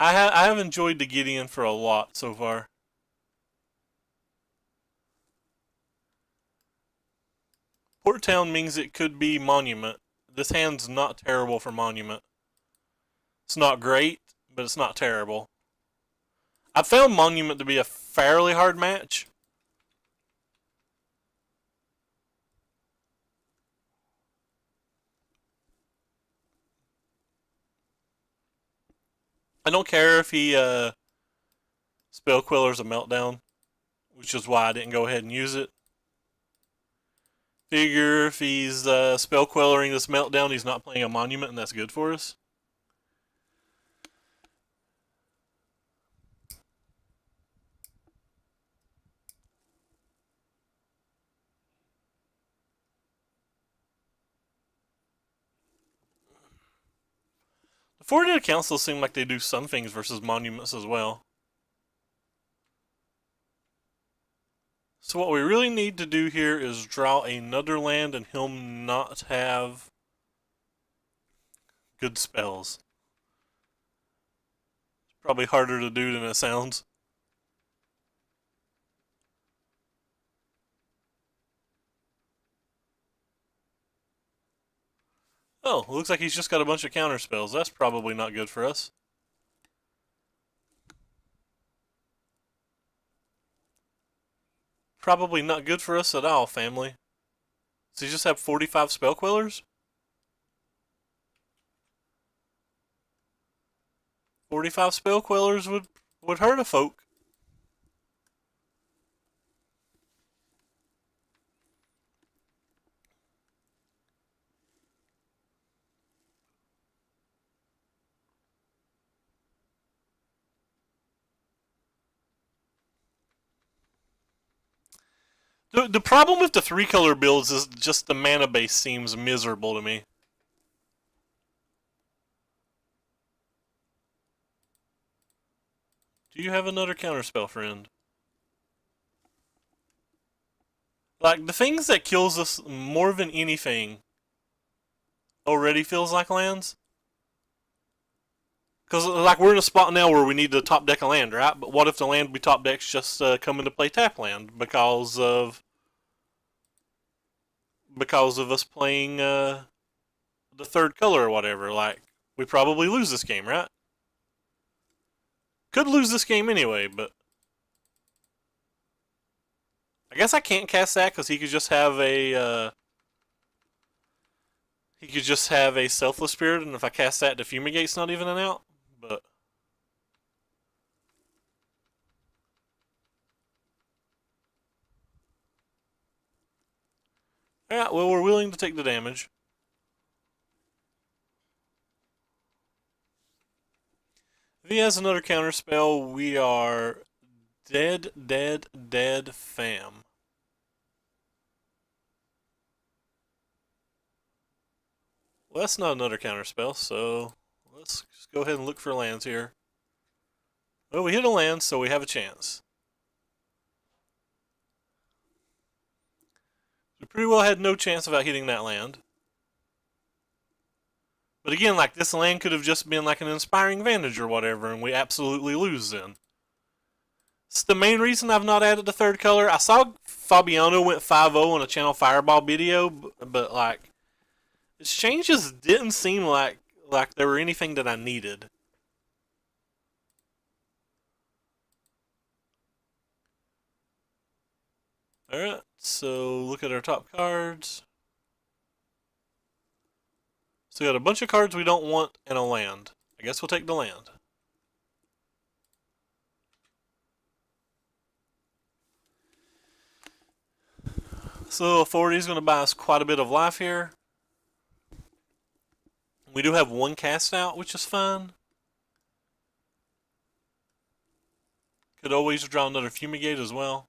I have enjoyed the Gideon for a lot so far. Port Town means it could be Monument. This hand's not terrible for Monument. It's not great, but it's not terrible. I found Monument to be a fairly hard match. I don't care if he Spell Queller's a Meltdown, which is why I didn't go ahead and use it. Figure if he's Spell Quelling this Meltdown, he's not playing a Monument, and that's good for us. The Florida Council seem like they do some things versus Monuments as well. So what we really need to do here is draw another land and him not have good spells. It's probably harder to do than it sounds. Oh, looks like he's just got a bunch of counter spells. That's probably not good for us. Probably not good for us at all, family. Does he just have 45 Spell Quillers? 45 Spell Quillers would hurt a folk. The problem with the 3-color builds is just the mana base seems miserable to me. Do you have another counterspell, friend? Like, the things that kills us more than anything already feels like lands. Because, like, we're in a spot now where we need to top deck a land, right? But what if the land we top deck's just come into play tap land because of us playing the 3rd color or whatever? Like, we probably lose this game, right? Could lose this game anyway, but I guess I can't cast that because he could just have a Selfless Spirit, and if I cast that, the Fumigate's not even an out. But alright, well, we're willing to take the damage. If he has another counter spell, we are dead, dead, dead, fam. Well, that's not another counter spell, so let's just go ahead and look for lands here. Well, we hit a land, so we have a chance. We pretty well had no chance about hitting that land. But again, like, this land could have just been like an Inspiring Vantage or whatever, and we absolutely lose then. It's the main reason I've not added the third color. I saw Fabiano went 5-0 on a Channel Fireball video, but like, his changes didn't seem like there were anything that I needed. Alright, so look at our top cards. So we got a bunch of cards we don't want and a land. I guess we'll take the land. So Authority is going to buy us quite a bit of life here. We do have one cast out, which is fine. Could always draw another Fumigate as well.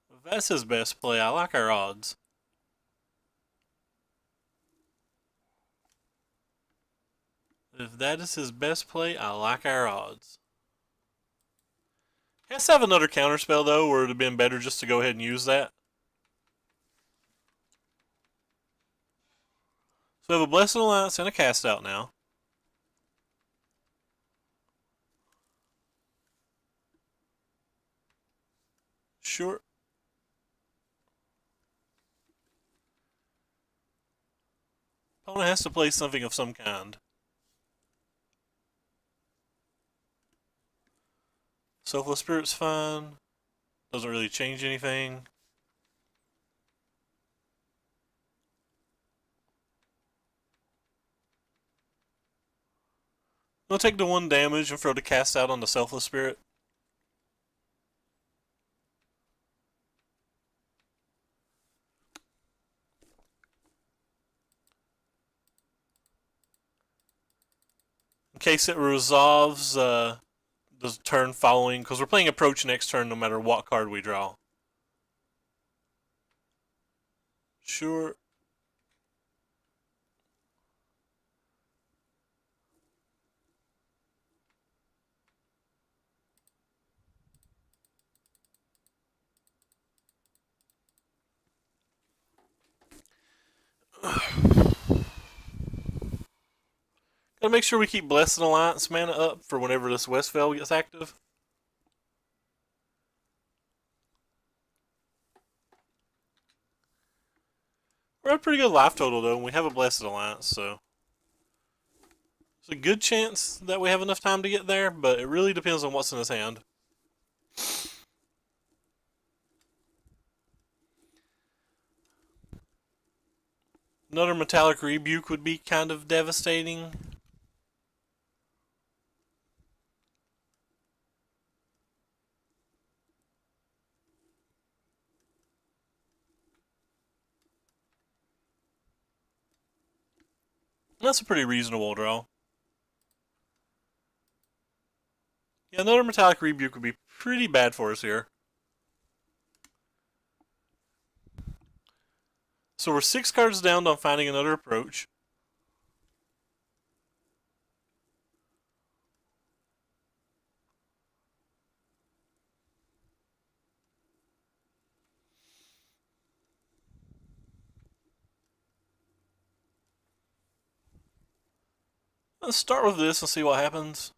If that's his best play, I like our odds. If that is his best play, I like our odds. He has to have another counterspell though, or it would have been better just to go ahead and use that. So we have a Blessed Alliance and a cast out now. Sure. Opponent has to play something of some kind. Selfless Spirit's fine. Doesn't really change anything. I'll take the 1 damage and throw the cast out on the Selfless Spirit. In case it resolves the turn following, because we're playing Approach next turn no matter what card we draw. Sure. Gotta make sure we keep Blessed Alliance mana up for whenever this Westfell gets active. We're at a pretty good life total though, and we have a Blessed Alliance, so there's a good chance that we have enough time to get there, but it really depends on what's in his hand. Another Metallic Rebuke would be kind of devastating. That's a pretty reasonable draw. Yeah, another Metallic Rebuke would be pretty bad for us here. So we're 6 cards down on finding another approach. Let's start with this and see what happens.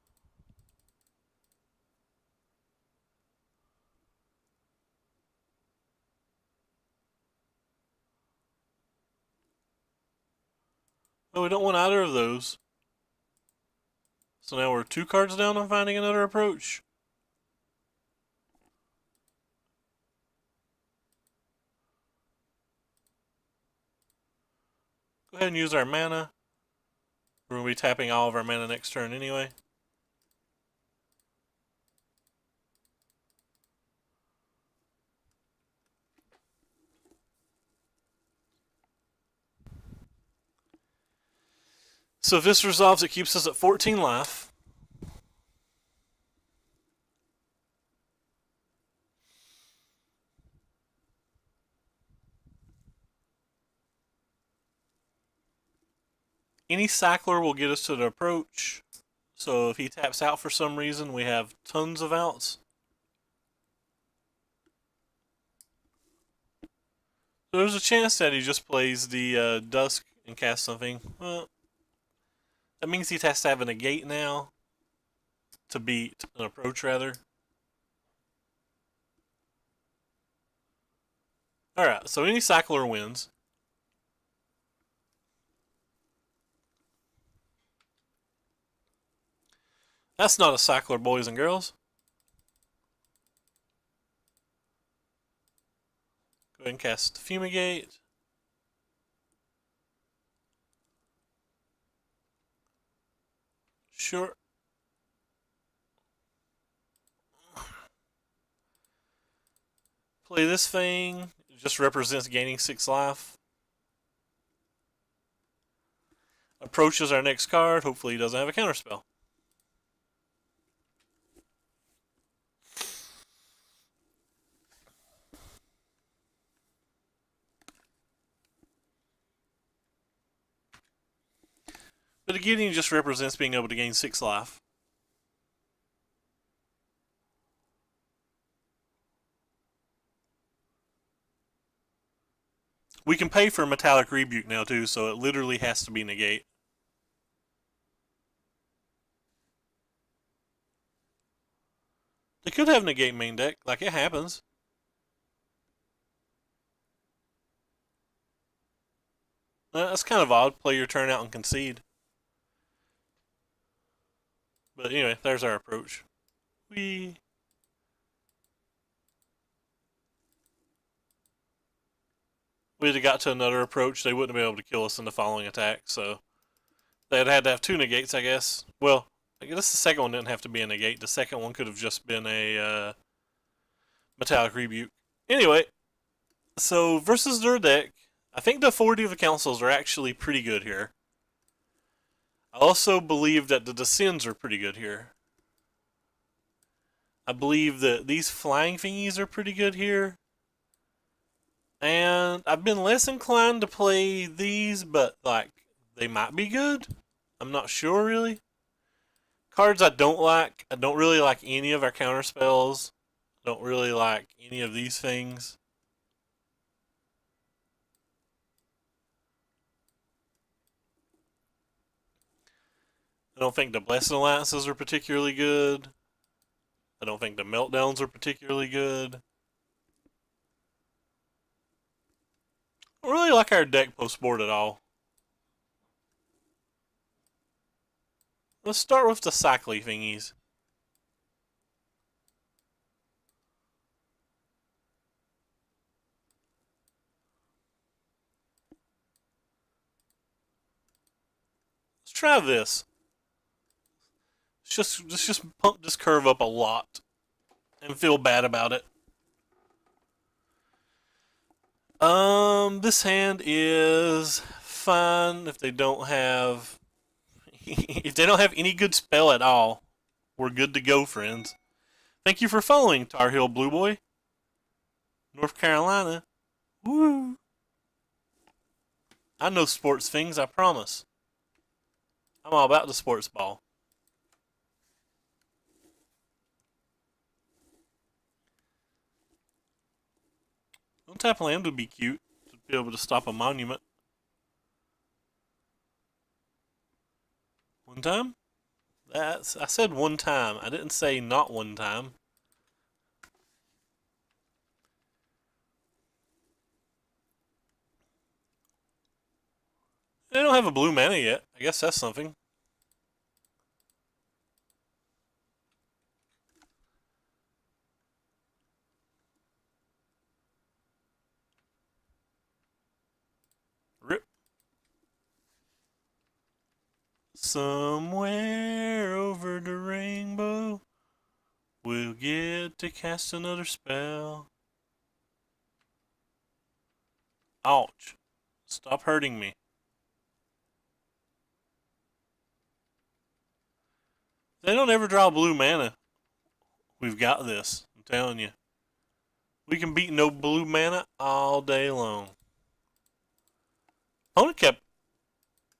Oh, we don't want either of those. So now we're 2 cards down on finding another approach. ahead and use our mana. We're going to be tapping all of our mana next turn anyway. So if this resolves, it keeps us at 14 life. Any cycler will get us to the approach. So if he taps out for some reason, we have tons of outs. So there's a chance that he just plays the Dusk and casts something. Well, that means he has to have a negate now to beat an approach, rather. Alright, so any cycler wins. That's not a cycler, boys and girls. Go ahead and cast Fumigate. Sure. Play this thing. It just represents gaining 6 life. Approaches our next card. Hopefully he doesn't have a counterspell. But again, it just represents being able to gain 6 life. We can pay for Metallic Rebuke now too, so it literally has to be negate. They could have negate main deck, like it happens. That's kind of odd. Play your turn out and concede. But anyway, there's our approach. We'd have got to another approach, they wouldn't have been able to kill us in the following attack, so they'd had to have 2 negates, I guess. Well, I guess the second one didn't have to be a negate. The second one could have just been a Metallic Rebuke. Anyway, so versus their deck, I think the 40 of the councils are actually pretty good here. I also believe that the Descends are pretty good here. I believe that these flying thingies are pretty good here. And I've been less inclined to play these, but like they might be good. I'm not sure really. Cards I don't like. I don't really like any of our counter spells. I don't really like any of these things. I don't think the Blessed Alliances are particularly good. I don't think the Meltdowns are particularly good. I don't really like our deck post-board at all. Let's start with the Cycly thingies. Let's try this. Let's just pump this curve up a lot and feel bad about it. This hand is fine if they don't have if they don't have any good spell at all. We're good to go, friends. Thank you for following Tar Heel Blue Boy, North Carolina. Woo! I know sports things, I promise. I'm all about the sports ball. Untap land would be cute to be able to stop a monument. One time? I said one time. I didn't say not one time. They don't have a blue mana yet. I guess that's something. Rip. Somewhere over the rainbow, we'll get to cast another spell. Ouch. Stop hurting me. They don't ever draw blue mana. We've got this. I'm telling you. We can beat no blue mana all day long. Opponent kept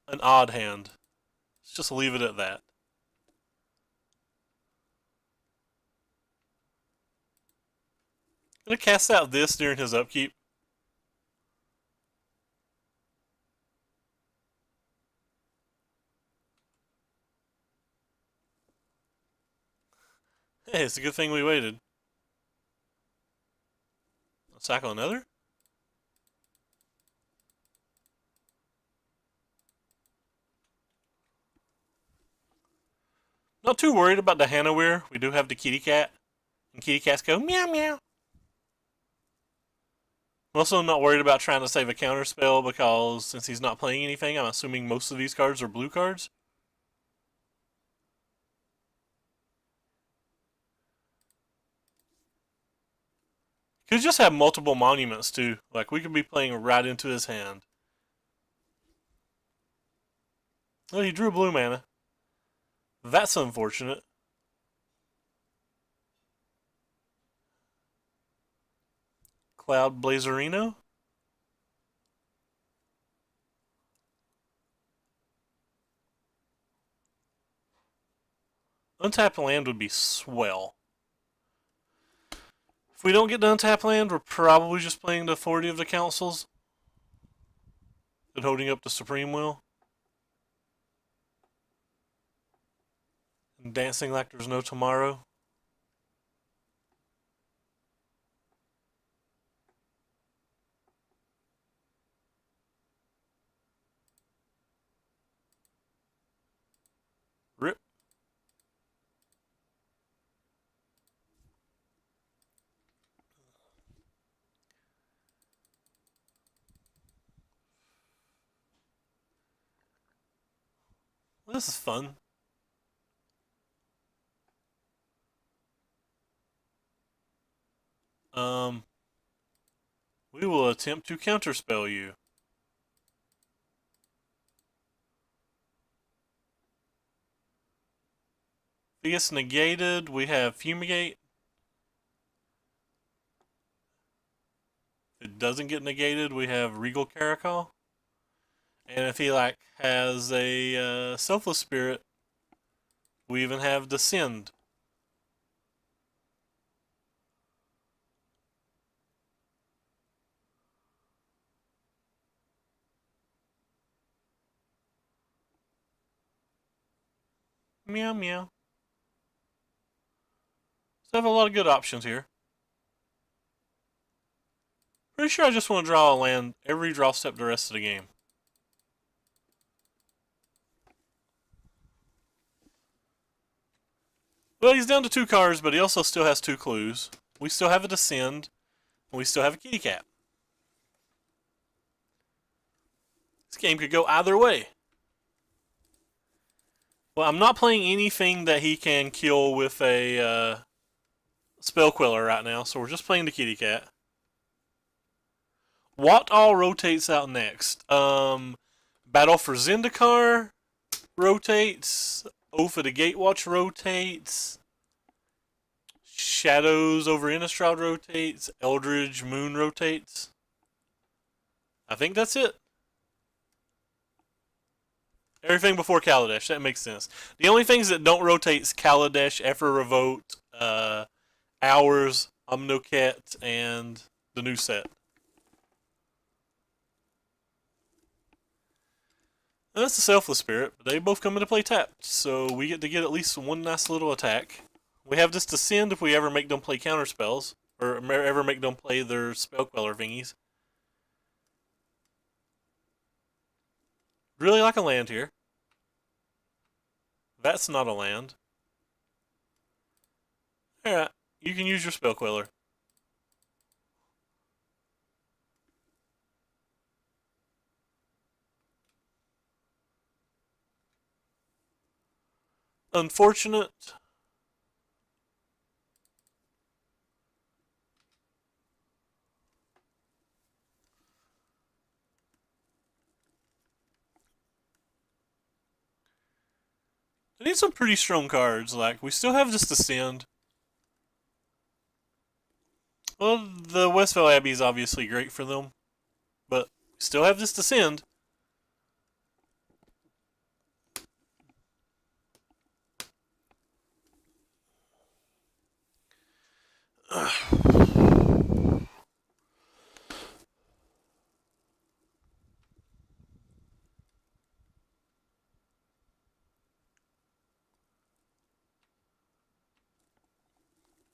an odd hand. Let's just leave it at that. Gonna cast out this during his upkeep. Hey, it's a good thing we waited. Cycle another? Not too worried about the Hanawir. We do have the kitty cat. And kitty cats go meow meow. I'm also not worried about trying to save a counter spell because since he's not playing anything, I'm assuming most of these cards are blue cards. Could just have multiple monuments too. Like we could be playing right into his hand. Oh, he drew blue mana. That's unfortunate. Cloud Blazerino? Untapped land would be swell. If we don't get to untap land, we're probably just playing the 40 of the councils and holding up the Supreme Will. And dancing like there's no tomorrow. Rip. Well, this is fun. We will attempt to counterspell you. If it gets negated, we have Fumigate. If it doesn't get negated, we have Regal Caracal. And if he like has a Selfless Spirit, we even have Descend. Meow meow. So I have a lot of good options here. Pretty sure I just want to draw a land every draw step the rest of the game. Well, he's down to 2 cards, but he also still has 2 clues. We still have a Descend, and we still have a kitty cat. This game could go either way. Well, I'm not playing anything that he can kill with a Spell Queller right now, so we're just playing the kitty cat. What all rotates out next? Battle for Zendikar rotates. Oath of the Gatewatch rotates. Shadows over Innistrad rotates. Eldritch Moon rotates. I think that's it. Everything before Kaladesh. That makes sense. The only things that don't rotate is Kaladesh, Ephor Revolt, Hours, Omnoket, and the new set. And that's the Selfless Spirit, but they both come into play tapped, so we get to get at least one nice little attack. We have this Descend if we ever make them play counter spells, or ever make them play their Spell Queller thingies. Really like a land here. That's not a land. Alright, you can use your Spell Queller. unfortunate. I need some pretty strong cards. Like, we still have just Ascend. Well, the Westvale Abbey is obviously great for them, but we still have this Ascend.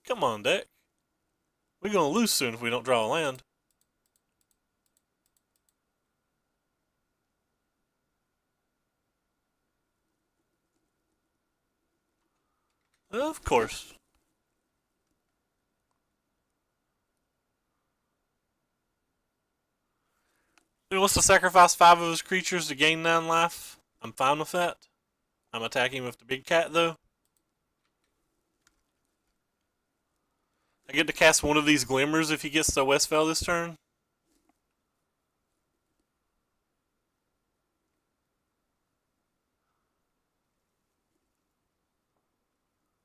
Come on, deck. We're gonna lose soon if we don't draw a land. Of course. He wants to sacrifice 5 of his creatures to gain 9 life. I'm fine with that. I'm attacking with the big cat, though. I get to cast one of these Glimmers if he gets to Westvale this turn.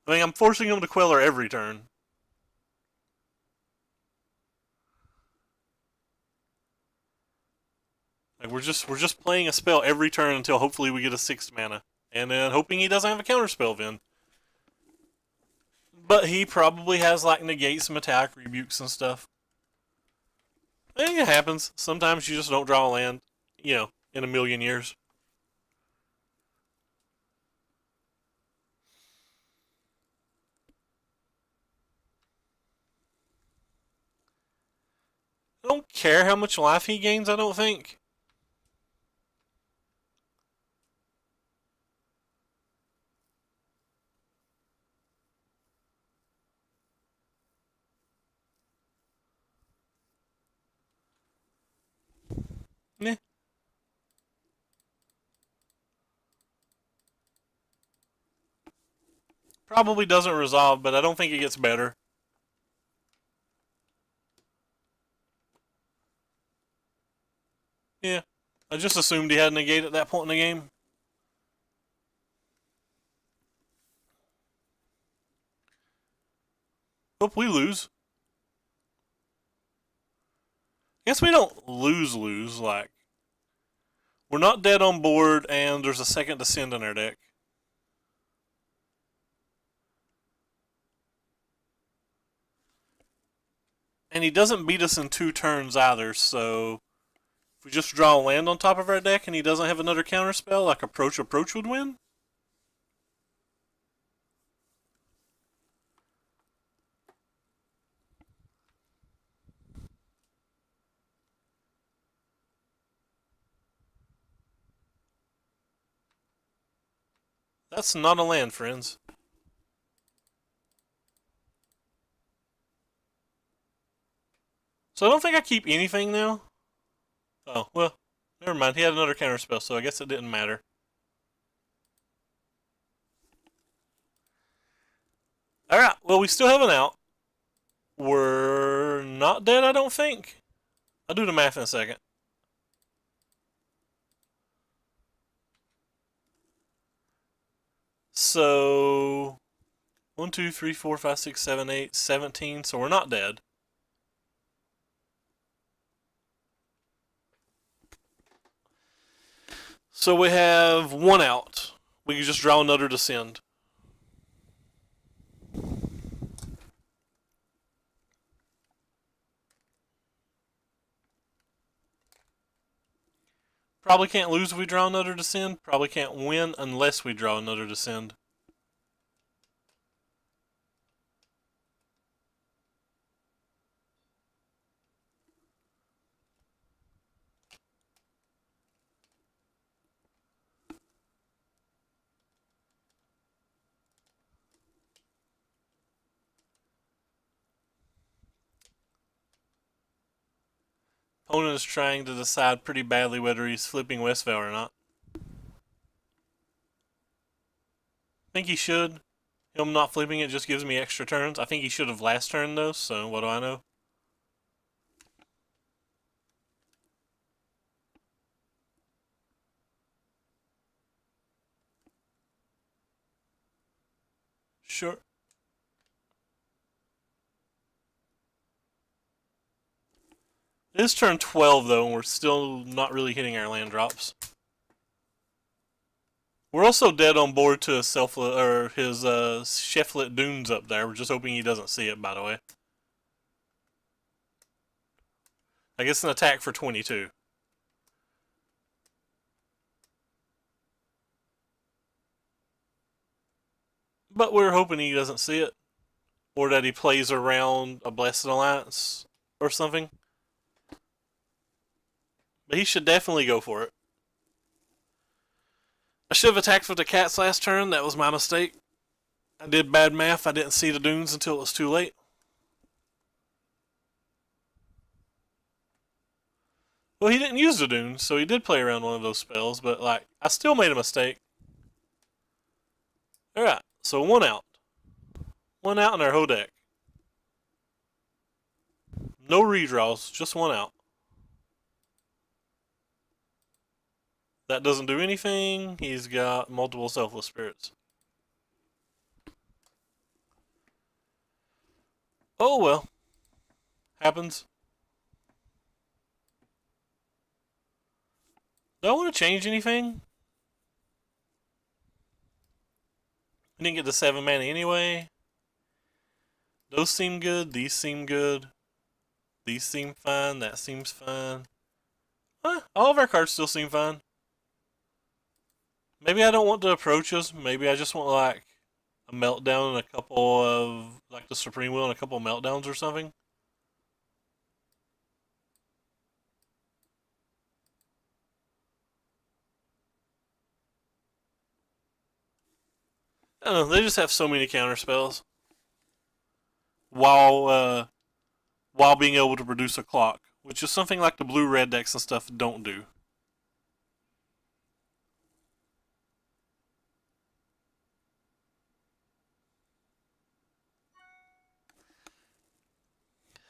I mean, I'm forcing him to Queller every turn. Like, we're just playing a spell every turn until hopefully we get a 6th mana. And then hoping he doesn't have a counterspell then. But he probably has, like, negate some attack, rebukes and stuff. And it happens. Sometimes you just don't draw a land, you know, in a million years. I don't care how much life he gains, I don't think. Meh. Probably doesn't resolve, but I don't think it gets better. Yeah. I just assumed he had negate at that point in the game. Hope we lose. Guess we don't lose, like. We're not dead on board, and there's a second Ascend in our deck. And he doesn't beat us in 2 turns either, so if we just draw a land on top of our deck and he doesn't have another counterspell, like Approach would win. That's not a land, friends. So I don't think I keep anything now. Oh, well, never mind. He had another counterspell, so I guess it didn't matter. Alright, well, we still have an out. We're not dead, I don't think. I'll do the math in a second. So 1, 2, 3, 4, 5, 6, 7, 8, 17. So we're not dead. So we have 1 out. We can just draw another Descend. Probably can't lose if we draw another Descend. Probably can't win unless we draw another Descend. Opponent is trying to decide pretty badly whether he's flipping Westvale or not. think he should. Him not flipping it just gives me extra turns. I think he should have last turn though, so what do I know? Sure. It is turn 12 though, and we're still not really hitting our land drops. We're also dead on board to his Cheflet Dunes up there. We're just hoping he doesn't see it, by the way. I guess an attack for 22. But we're hoping he doesn't see it. Or that he plays around a Blessed Alliance or something. But he should definitely go for it. I should have attacked with the cats last turn. That was my mistake. I did bad math. I didn't see the dunes until it was too late. Well, he didn't use the dunes, so he did play around one of those spells, but, like, I still made a mistake. Alright, so one out. One out in our whole deck. No redraws, just one out. That doesn't do anything. He's got multiple Selfless Spirits. Oh well. Happens. Do I want to change anything? I didn't get the 7 mana anyway. Those seem good. These seem good. These seem fine. That seems fine. All of our cards still seem fine. Maybe I don't want the approaches. Maybe I just want, like, a meltdown and a couple of, like, the Supreme Will and a couple of meltdowns or something. I don't know. They just have so many counter spells. While being able to produce a clock, which is something like the blue-red decks and stuff don't do.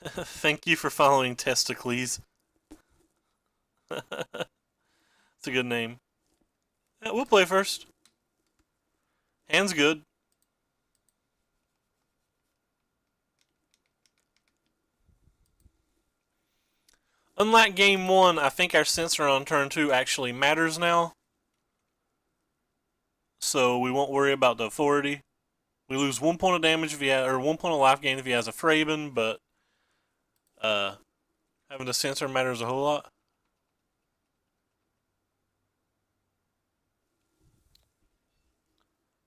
Thank you for following Testicles. It's a good name. Yeah, we'll play first. Hand's good. Unlike game 1, I think our sensor on turn 2 actually matters now. So we won't worry about the authority. We lose 1 point of damage if he has, or 1 point of life gain if he has a Fraben, but having a sensor matters a whole lot.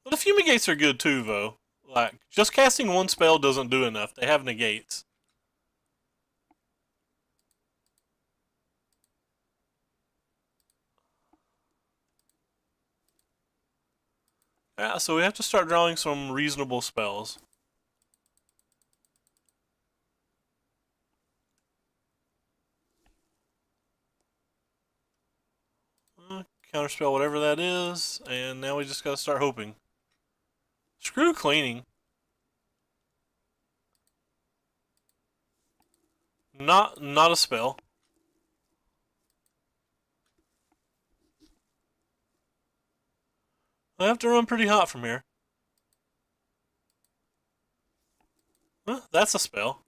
But the Fumigates are good too, though. Like, just casting one spell doesn't do enough. They have negates. Yeah, so we have to start drawing some reasonable spells. Counterspell whatever that is, and now we just gotta start hoping. Screw cleaning. Not a spell. I have to run pretty hot from here. That's a spell.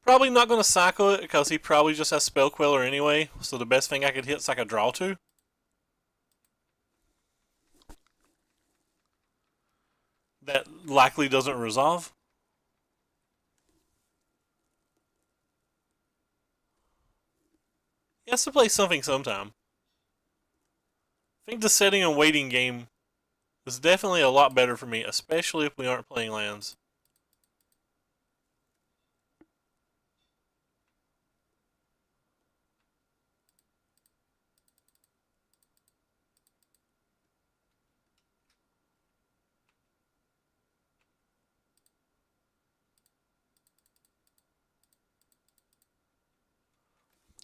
Probably not going to cycle it because he probably just has Spell Queller anyway, so the best thing I could hit is like a draw to. That likely doesn't resolve. He has to play something sometime. I think the setting and waiting game is definitely a lot better for me, especially if we aren't playing lands.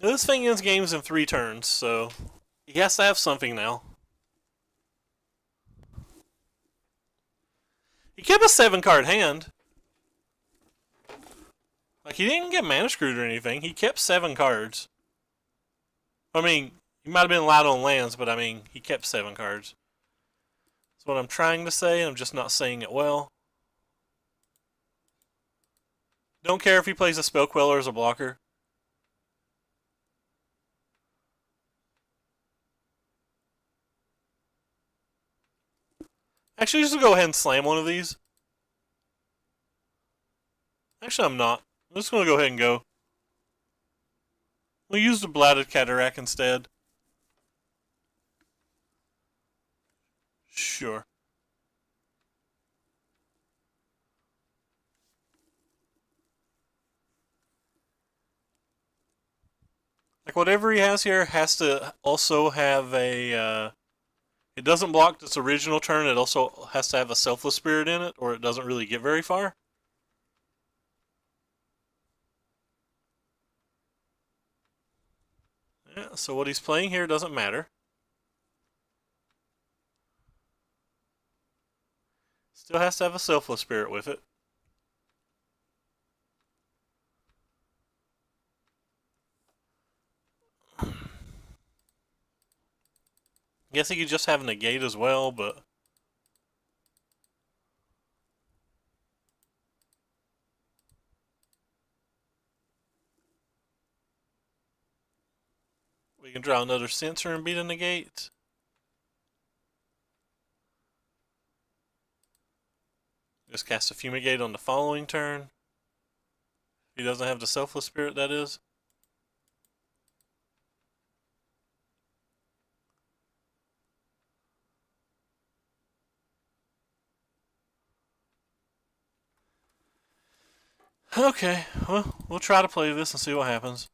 This thing ends games in 3 turns, so he has to have something now. He kept a 7-card hand. Like, he didn't get mana screwed or anything. He kept 7 cards. I mean, he might have been light on lands, but I mean, he kept 7 cards. That's what I'm trying to say. I'm just not saying it well. Don't care if he plays a Spell Queller as a blocker. Actually, just go ahead and slam one of these. Actually, I'm not. I'm just going to go ahead and go. We'll use the Bladed Cataract instead. Sure. Like, whatever he has here has to also have a... it doesn't block its original turn. It also has to have a Selfless Spirit in it, or it doesn't really get very far. Yeah, so what he's playing here doesn't matter. Still has to have a Selfless Spirit with it. Guess he could just have a negate as well, but... we can draw another Censor and beat a negate. Just cast a Fumigate on the following turn. He doesn't have the Selfless Spirit, that is. Okay, well, we'll try to play this and see what happens.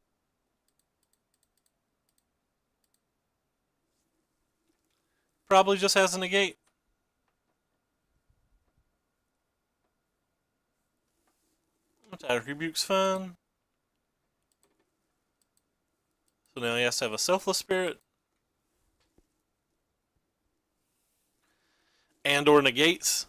Probably just has a negate. Attack Rebuke's fine. So now he has to have a Selfless Spirit. And or negates.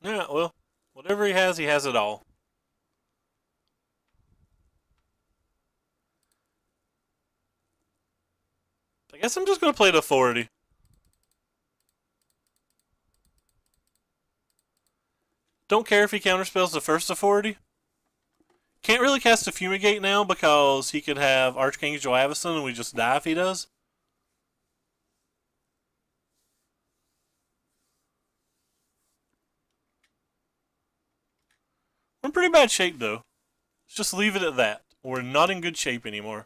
Yeah, well, whatever he has it all. I guess I'm just going to play the authority. Don't care if he counterspells the first authority. Can't really cast a Fumigate now because he could have Archangel Avacyn and we just die if he does. We're in pretty bad shape though. Let's just leave it at that. We're not in good shape anymore.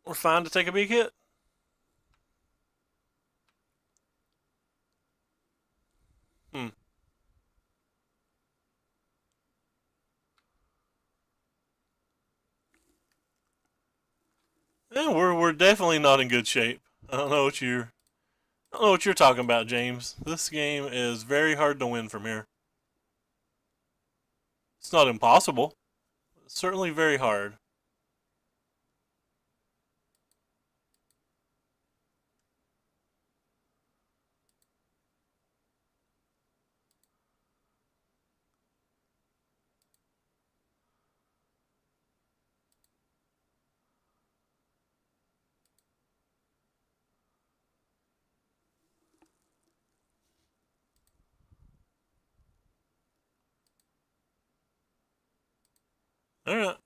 We're fine to take a big hit. Yeah, we're definitely not in good shape. I don't know what you're talking about, James. This game is very hard to win from here. It's not impossible. It's certainly very hard. Alright.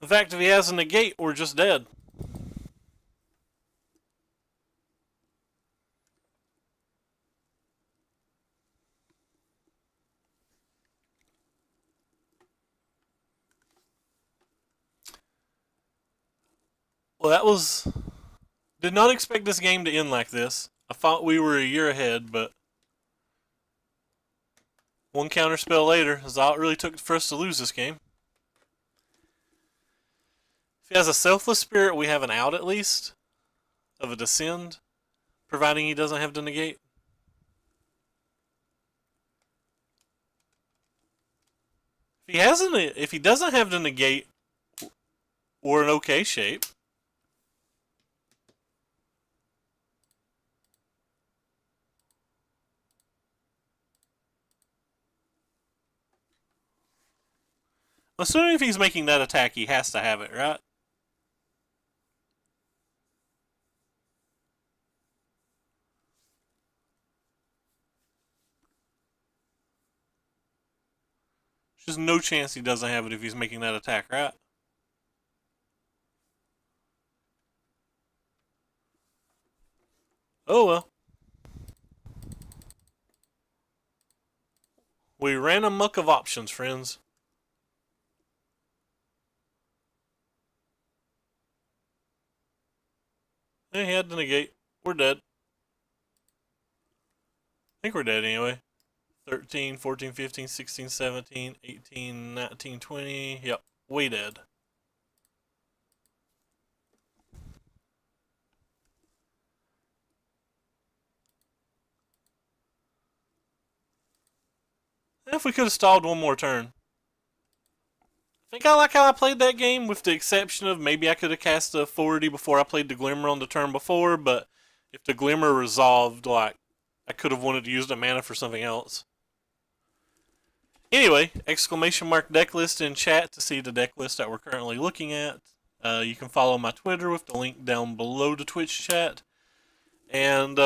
In fact, if he has a negate, we're just dead. Well, that was... Did not expect this game to end like this. I thought we were a year ahead, but... One counterspell later is all it really took for us to lose this game. If he has a Selfless Spirit, we have an out at least of a Descend, providing he doesn't have to negate. If he doesn't have to negate, we're in okay shape. Assuming if he's making that attack, he has to have it, right? There's no chance he doesn't have it if he's making that attack, right? Oh well. We ran a muck of options, friends. He had to negate. We're dead. I think we're dead anyway. 13, 14, 15, 16, 17, 18, 19, 20. Yep, way dead. If we could have stalled one more turn. I think I like how I played that game, with the exception of maybe I could have cast a 40 before I played the Glimmer on the turn before, but if the Glimmer resolved, like, I could have wanted to use the mana for something else. Anyway, exclamation mark deck list in chat to see the deck list that we're currently looking at. You can follow my Twitter with the link down below the Twitch chat. And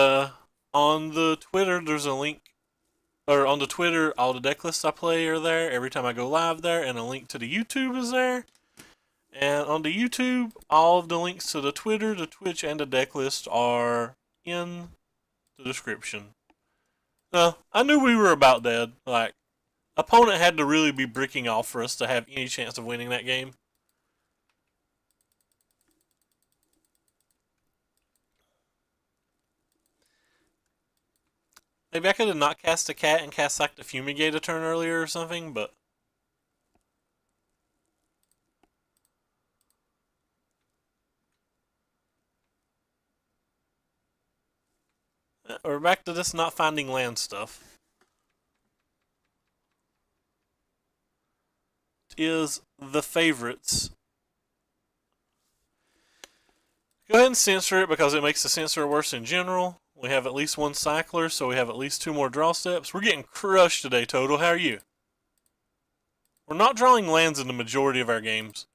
on the Twitter, there's a link, or on the Twitter, all the deck lists I play are there every time I go live there, and a link to the YouTube is there. And on the YouTube, all of the links to the Twitter, the Twitch, and the deck list are in the description. Now, I knew we were about dead. Like, opponent had to really be bricking off for us to have any chance of winning that game. Maybe I could have not cast a cat and cast like the Fumigate a turn earlier or something, but... We're back to this not finding land stuff. Is the favorites. Go ahead and censor it because it makes the censor worse in general. We have at least one cycler, so we have at least 2 more draw steps. We're getting crushed today, Total. How are you? We're not drawing lands in the majority of our games.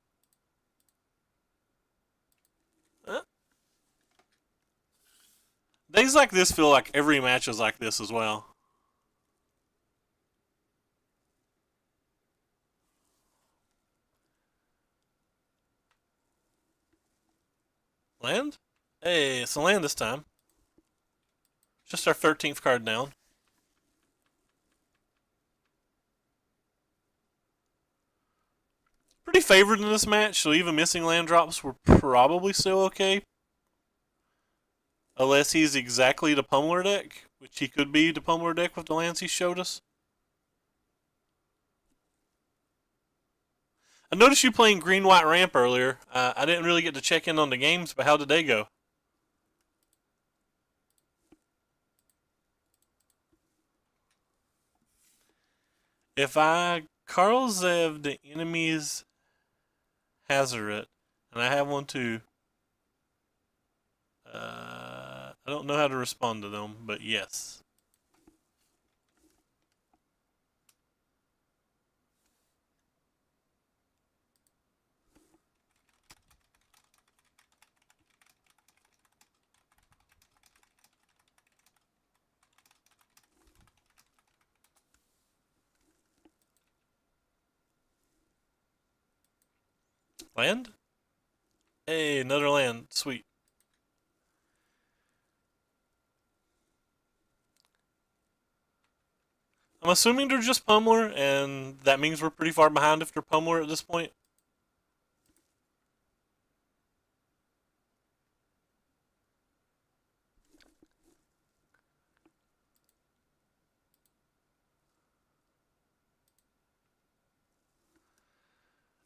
Days like this feel like every match is like this as well. Land? Hey, it's a land this time. Just our 13th card down. Pretty favored in this match, so even missing land drops were probably still okay. Unless he's exactly the Pummeler deck, which he could be the Pummeler deck with the lands he showed us. I noticed you playing green-white ramp earlier. I didn't really get to check in on the games, but how did they go? If I Karl Zev the enemy's Hazoret, and I have one too, I don't know how to respond to them, but yes. Land? Hey, another land. Sweet. I'm assuming they're just Pummeler, and that means we're pretty far behind if they're Pummeler at this point.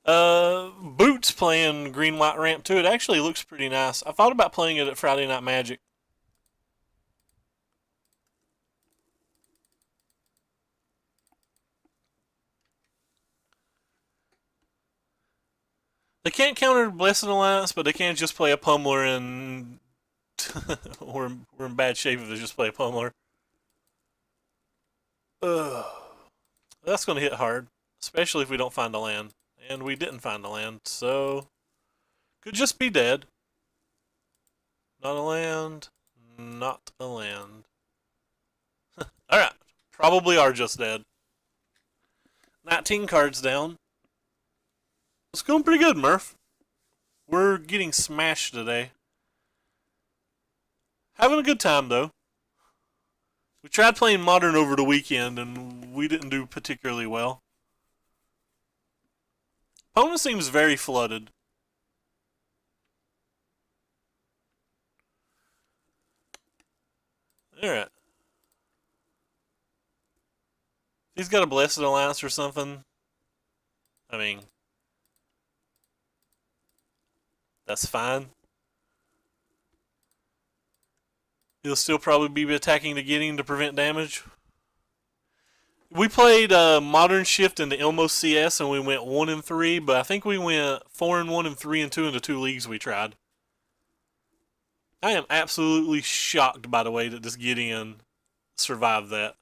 Boots playing Green White Ramp too. It actually looks pretty nice. I thought about playing it at Friday Night Magic. They can't counter Blessed Alliance, but they can't just play a pummeler and we're in bad shape if they just play a pummeler. Ugh. That's going to hit hard, especially if we don't find a land. And we didn't find a land, so could just be dead. Not a land. Not a land. Alright. Probably are just dead. 19 cards down. It's going pretty good, Murph. We're getting smashed today. Having a good time, though. We tried playing Modern over the weekend, and we didn't do particularly well. Opponent seems very flooded. Alright. He's got a Blessed Alliance or something. I mean, that's fine. He'll still probably be attacking the Gideon to prevent damage. We played Modern Shift in the Elmo CS and we went 1-3, but I think we went 4-1 and 3-2 in the 2 leagues we tried. I am absolutely shocked by the way that this Gideon survived that.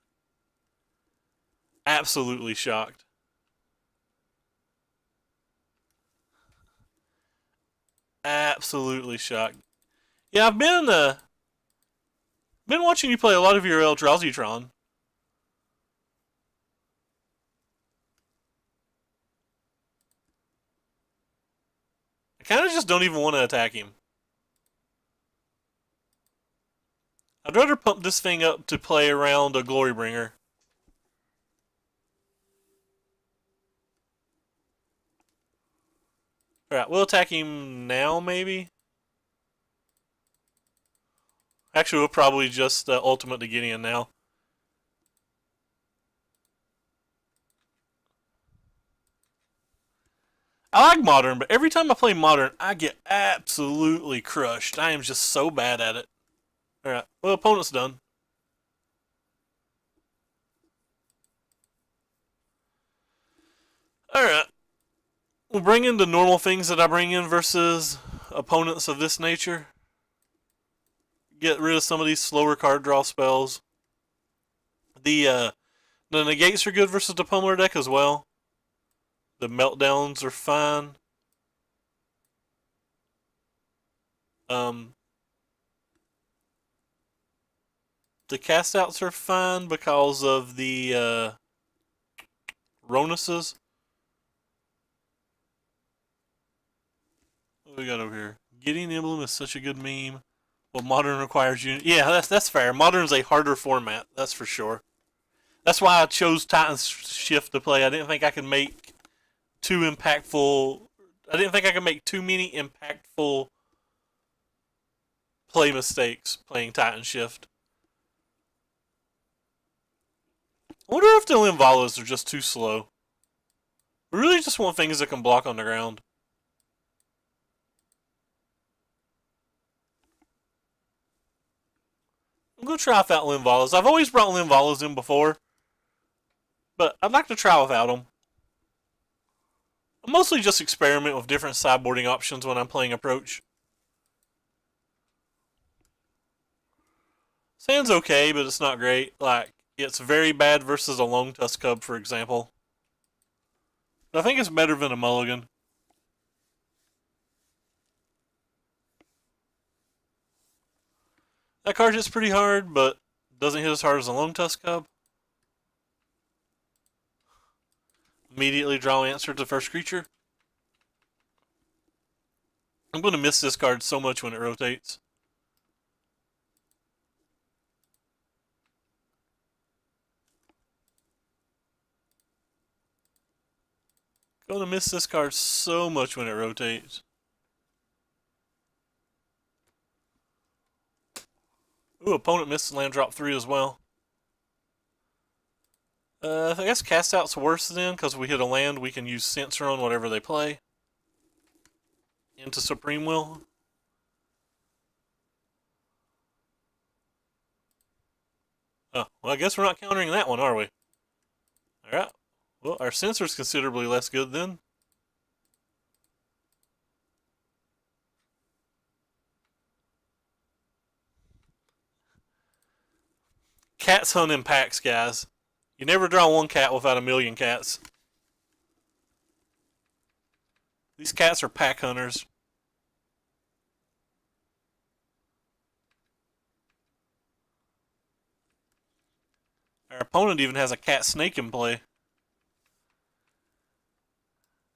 Absolutely shocked. Absolutely shocked. Yeah, I've been watching you play a lot of your Eldrazi-tron. I kind of just don't even want to attack him. I'd rather pump this thing up to play around a Glorybringer. Alright, we'll attack him now, maybe? Actually, we'll probably just ultimate the Gideon now. I like Modern, but every time I play Modern, I get absolutely crushed. I am just so bad at it. Alright, well, opponent's done. Alright. We'll bring in the normal things that I bring in versus opponents of this nature. Get rid of some of these slower card draw spells. The negates are good versus the pummeler deck as well. The meltdowns are fine. The castouts are fine because of the Ronuses. What do we got over here? Getting Emblem is such a good meme. Well, Modern requires unit. Yeah, that's fair. Modern's a harder format, that's for sure. That's why I chose Titan's Shift to play. I didn't think I could make too impactful. I didn't think I could make too many impactful play mistakes playing Titan Shift. I wonder if the Linvalas are just too slow. We really just want things that can block on the ground. I'm going to try without Linvalas. I've always brought Linvalas in before, but I'd like to try without them. I mostly just experiment with different sideboarding options when I'm playing Approach. Sand's okay, but it's not great. Like, it's very bad versus a Longtusk Cub, for example. But I think it's better than a Mulligan. That card hits pretty hard, but doesn't hit as hard as a Longtusk Cub. Immediately draw answer to the first creature. I'm going to miss this card so much when it rotates. Going to miss this card so much when it rotates. Ooh, opponent missed land drop 3 as well. I guess cast out's worse then, because we hit a land, we can use Censor on whatever they play. Into Supreme Will. Oh, well, I guess we're not countering that one, are we? Alright. Well, our Censor's considerably less good then. Cats hunt in packs, guys. You never draw one cat without a million cats. These cats are pack hunters. Our opponent even has a cat snake in play.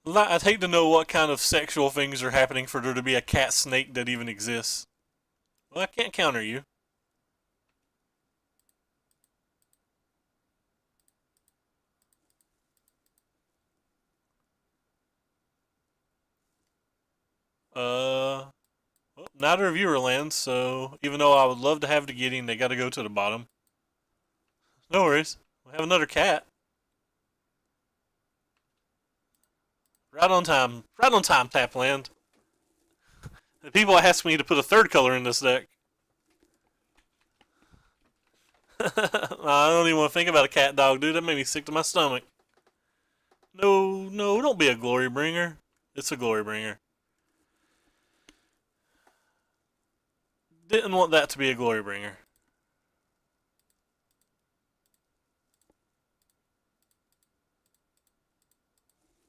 I'd hate to know what kind of sexual things are happening for there to be a cat snake that even exists. Well, I can't counter you. Well, neither of you are lands, so even though I would love to have the Gideon, they gotta go to the bottom. No worries. We have another cat. Right on time. Right on time, tap land. The people asked me to put a third color in this deck. I don't even want to think about a cat dog, dude. That made me sick to my stomach. No, no, don't be a glory bringer. It's a glory bringer. Didn't want that to be a glory bringer.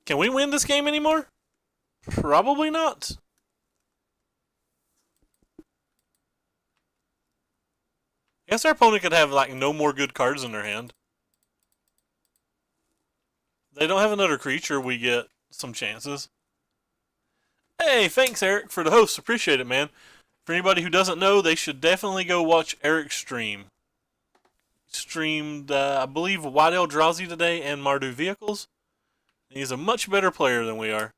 Can we win this game anymore? Probably not. I guess our opponent could have like no more good cards in their hand. They don't have another creature, we get some chances. Hey, thanks Eric for the host. Appreciate it, man. For anybody who doesn't know, they should definitely go watch Eric's stream. Streamed, I believe, White Eldrazi today and Mardu Vehicles. He's a much better player than we are.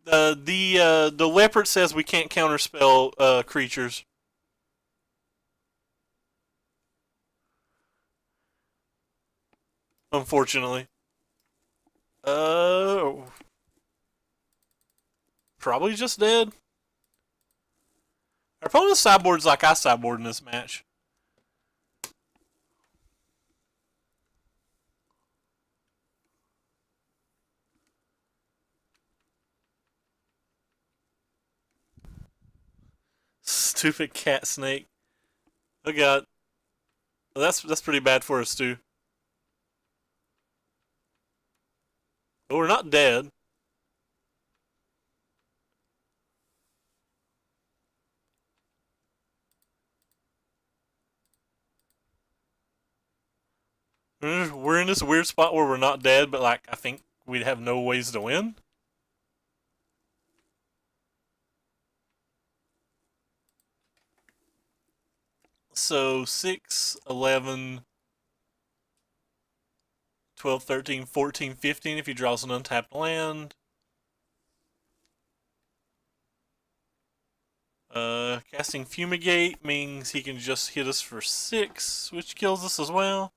The leopard says we can't counterspell creatures. Unfortunately. Probably just dead. Our opponent's sideboard's like I sideboard in this match. Stupid cat snake. Oh god. Well, that's pretty bad for us too. But we're not dead. We're in this weird spot where we're not dead, but like I think we'd have no ways to win. So 6, 11, 12, 13, 14, 15 if he draws an untapped land. Casting Fumigate means he can just hit us for 6, which kills us as well.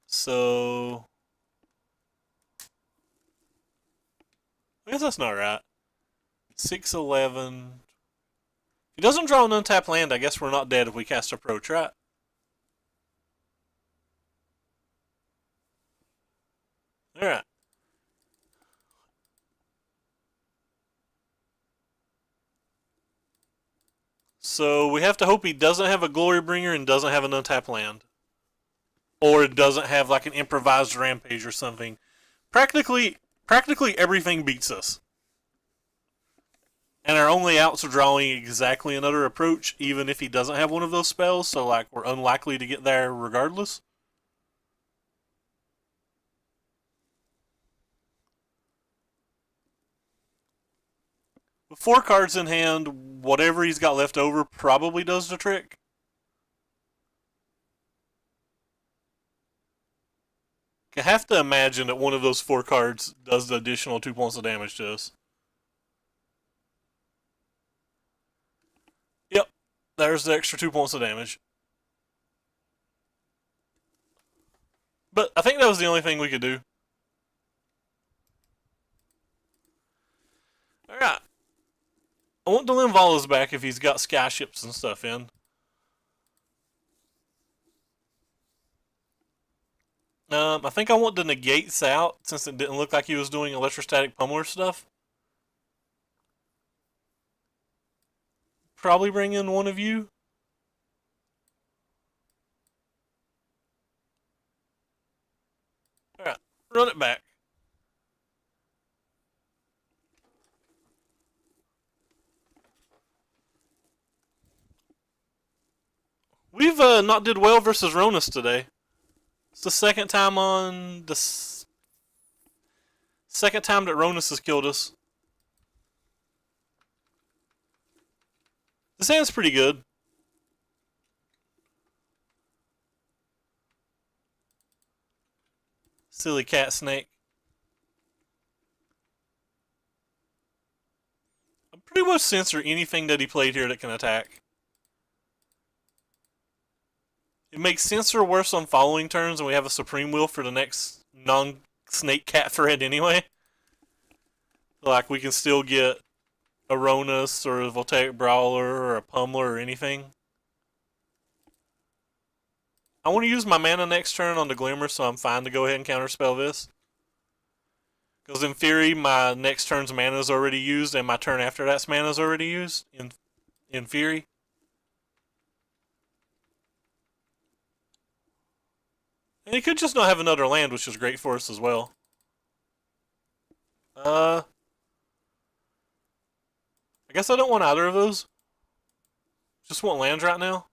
So I guess that's not right. 6, 11. If he doesn't draw an untapped land, I guess we're not dead if we cast Approach, right? Alright. So we have to hope he doesn't have a Glory Bringer and doesn't have an untapped land. Or it doesn't have like an improvised rampage or something. Practically everything beats us. And our only outs are drawing exactly another approach, even if he doesn't have one of those spells, so like we're unlikely to get there regardless. With 4 cards in hand, whatever he's got left over probably does the trick. I have to imagine that one of those 4 cards does the additional 2 points of damage to us. There's the extra 2 points of damage. But I think that was the only thing we could do. Alright. I want the Linvalas back if he's got skyships and stuff in. I think I want the negates out since it didn't look like he was doing electrostatic pummeler stuff. Probably bring in one of you. Alright, run it back. We've not did well versus Ronus today. It's the second time second time that Ronus has killed us. This hand's pretty good. Silly cat snake. I pretty much censor anything that he played here that can attack. It makes censor worse on following turns, and we have a Supreme Will for the next non-snake cat thread anyway. Like, we can still get a Ronus or a Voltaic Brawler or a Pummeler or anything. I want to use my mana next turn on the Glimmer, so I'm fine to go ahead and counterspell this. Because in theory, my next turn's mana is already used, and my turn after that's mana is already used, in theory. And he could just not have another land, which is great for us as well. I guess I don't want either of those. Just want lands right now.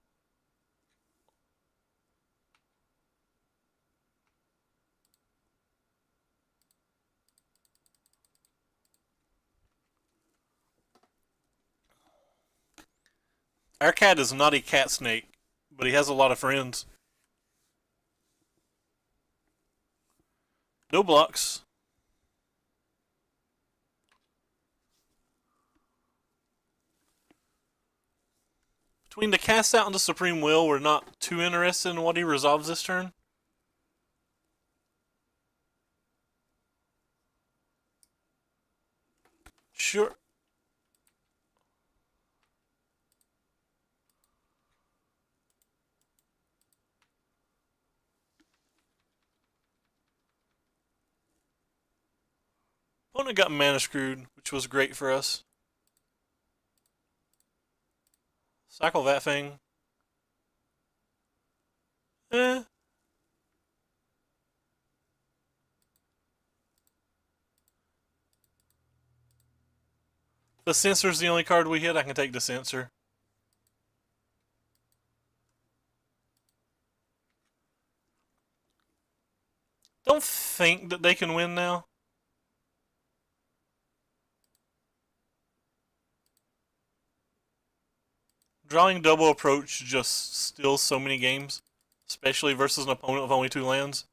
Our cat is not a cat snake, but he has a lot of friends. No blocks. Between the cast out and the Supreme Will, we're not too interested in what he resolves this turn. Sure. Opponent got mana screwed, which was great for us. Cycle that thing. Eh. The Censor's the only card we hit. I can take the Censor. Don't think that they can win now. Drawing double approach just steals so many games, especially versus an opponent with only 2 lands.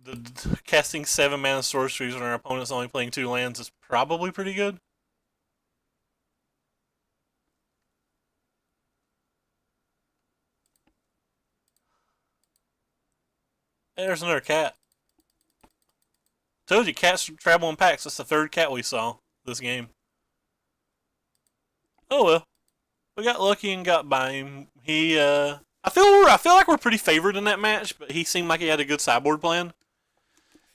The casting 7 mana sorceries when our opponent's only playing 2 lands is probably pretty good. Hey, there's another cat. Told you, cats travel in packs. That's the 3rd cat we saw this game. Oh well. We got lucky and got by him. I feel like we're pretty favored in that match, but he seemed like he had a good sideboard plan.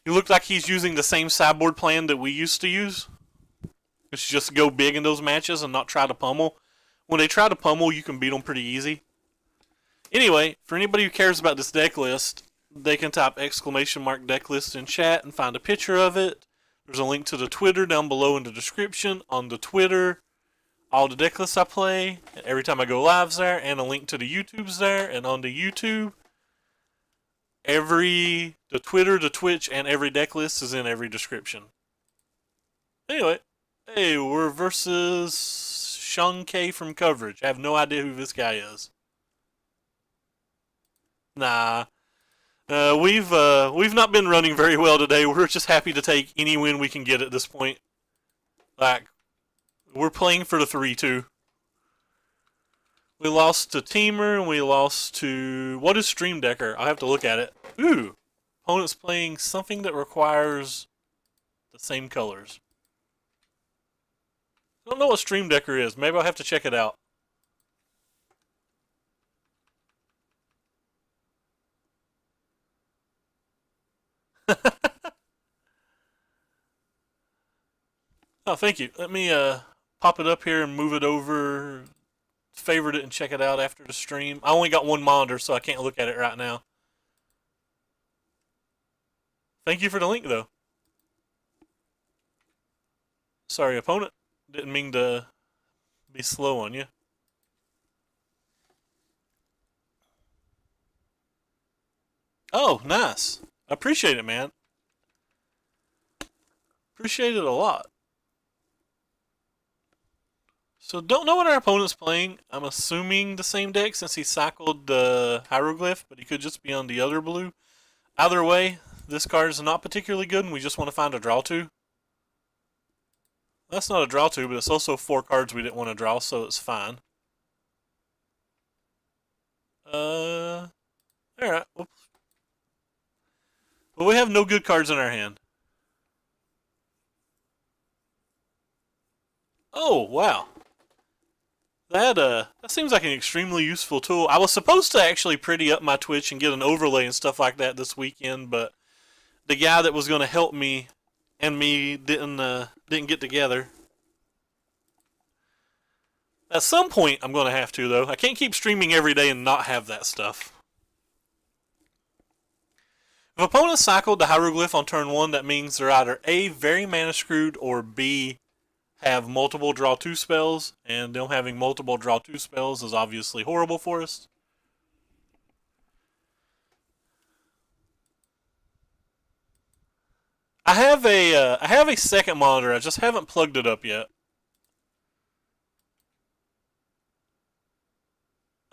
He looked like he's using the same sideboard plan that we used to use. It's just go big in those matches and not try to pummel. When they try to pummel, you can beat them pretty easy. Anyway, for anybody who cares about this deck list, they can type !deck list in chat and find a picture of it. There's a link to the Twitter down below in the description. On the Twitter, all the deck lists I play, every time I go live's there, and a link to the YouTube's there. And on the YouTube, the Twitter, the Twitch, and every deck list is in every description. Anyway, hey, we're versus Shang K from Coverage. I have no idea who this guy is. Nah. We've not been running very well today. We're just happy to take any win we can get at this point. Like, we're playing for the 3-2. We lost to Teamer and we lost to... What is Stream Decker? I'll have to look at it. Ooh. Opponent's playing something that requires the same colors. I don't know what Stream Decker is. Maybe I'll have to check it out. Oh, thank you. Let me pop it up here and move it over. Favorite it and check it out after the stream. I only got one monitor, so I can't look at it right now. Thank you for the link, though. Sorry, opponent. Didn't mean to be slow on you. Oh, nice. I appreciate it, man. Appreciate it a lot. So don't know what our opponent's playing. I'm assuming the same deck since he cycled the Hieroglyph, but he could just be on the other blue. Either way, this card is not particularly good and we just want to find a draw to. That's not a draw to, but it's also 4 cards we didn't want to draw, so it's fine. Alright. Well, we have no good cards in our hand. Oh, wow. That seems like an extremely useful tool. I was supposed to actually pretty up my Twitch and get an overlay and stuff like that this weekend, but the guy that was going to help me and me didn't get together. At some point, I'm going to have to, though. I can't keep streaming every day and not have that stuff. If opponents cycled the Hieroglyph on turn 1, that means they're either A, very mana screwed, or B, have multiple draw 2 spells, and them having multiple draw 2 spells is obviously horrible for us. I have a second monitor. I just haven't plugged it up yet.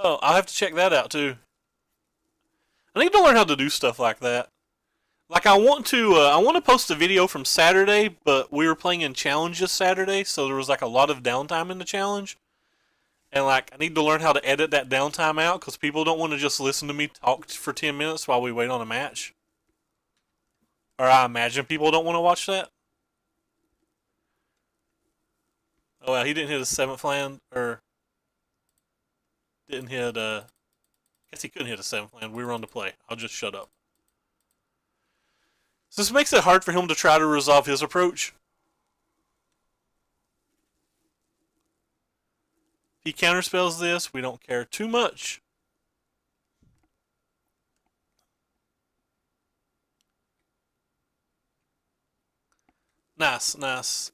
Oh, I'll have to check that out too. I need to learn how to do stuff like that. Like I want to post a video from Saturday, but we were playing in challenges Saturday, so there was like a lot of downtime in the challenge. And like I need to learn how to edit that downtime out because people don't want to just listen to me talk for 10 minutes while we wait on a match. Or I imagine people don't want to watch that. Oh well, he didn't hit his 7th land, or didn't hit I guess he couldn't hit a 7th land. We were on the play. I'll just shut up. So this makes it hard for him to try to resolve his approach. If he counterspells this, we don't care too much. Nice, nice.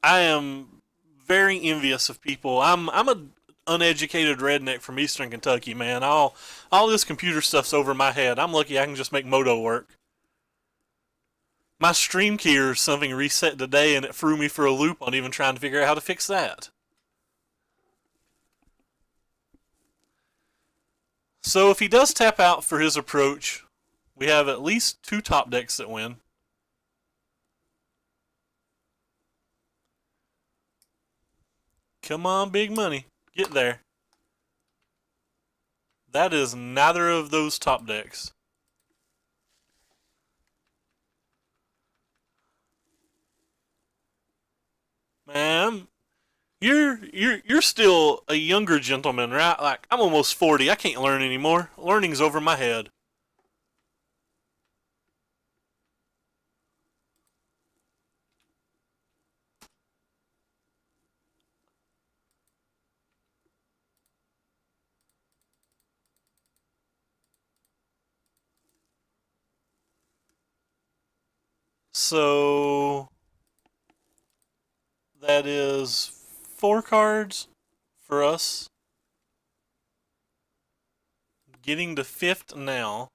I am very envious of people. I'm a uneducated redneck from Eastern Kentucky, man. All this computer stuff's over my head. I'm lucky I can just make Moto work. My stream key or something reset today and it threw me for a loop on even trying to figure out how to fix that. So if he does tap out for his approach, we have at least 2 top decks that win. Come on, big money. Get there. That is neither of those top decks. Man, you're still a younger gentleman, right? Like I'm almost 40. I can't learn anymore. Learning's over my head. So that is 4 cards for us. Getting to 5th now.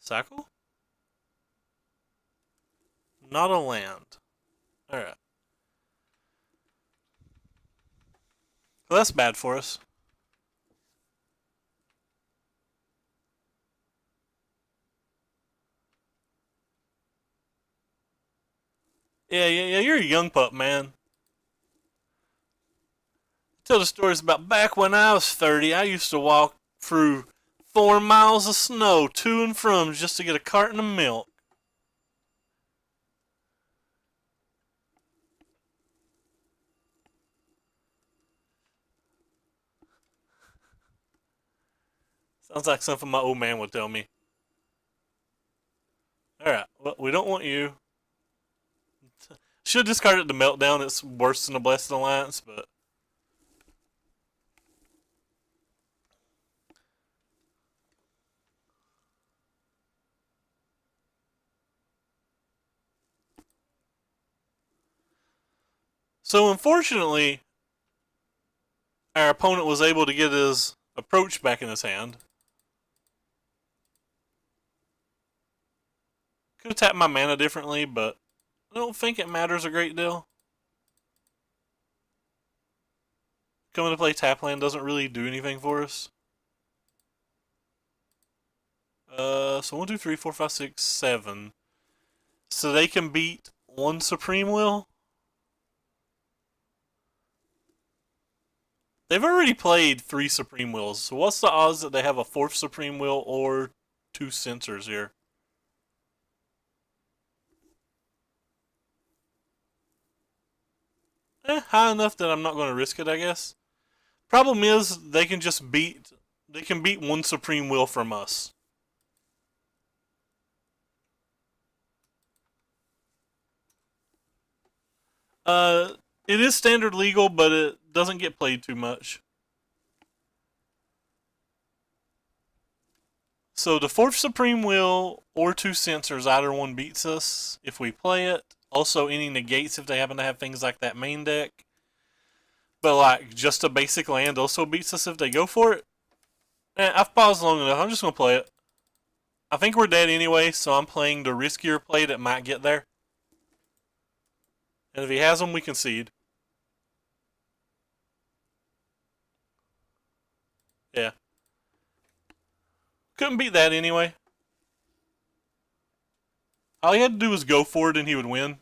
Cycle? Not a land. Alright. So that's bad for us. Yeah, you're a young pup, man. Tell the stories about back when I was 30. I used to walk through 4 miles of snow to and from just to get a carton of milk. Sounds like something my old man would tell me. Alright, well, we don't want you. Should have discarded the meltdown. It's worse than the Blessed Alliance, but. So, unfortunately, our opponent was able to get his approach back in his hand. Could have tapped my mana differently, but I don't think it matters a great deal. Coming to play Tapland doesn't really do anything for us. So 1, 2, 3, 4, 5, 6, 7. So they can beat one Supreme Will? They've already played 3 Supreme Wills, so what's the odds that they have a 4th Supreme Will or 2 Censors here? High enough that I'm not going to risk it, I guess. Problem is, they can beat one Supreme Will from us. It is standard legal, but it doesn't get played too much. So the 4th Supreme Will or 2 Censors, either one beats us if we play it. Also, any negates if they happen to have things like that main deck. But like, just a basic land also beats us if they go for it. I've paused long enough. I'm just going to play it. I think we're dead anyway, so I'm playing the riskier play that might get there. And if he has them, we concede. Yeah. Couldn't beat that anyway. All he had to do was go for it and he would win.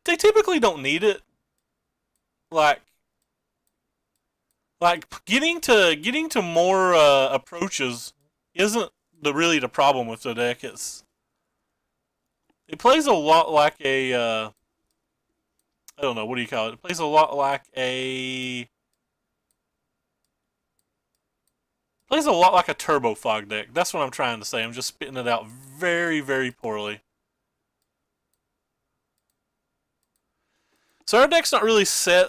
They typically don't need it. Like getting to more approaches isn't really the problem with the deck. It plays a lot like a I don't know, what do you call it? It plays a lot like a Turbo Fog deck. That's what I'm trying to say. I'm just spitting it out very, very poorly. So our deck's not really set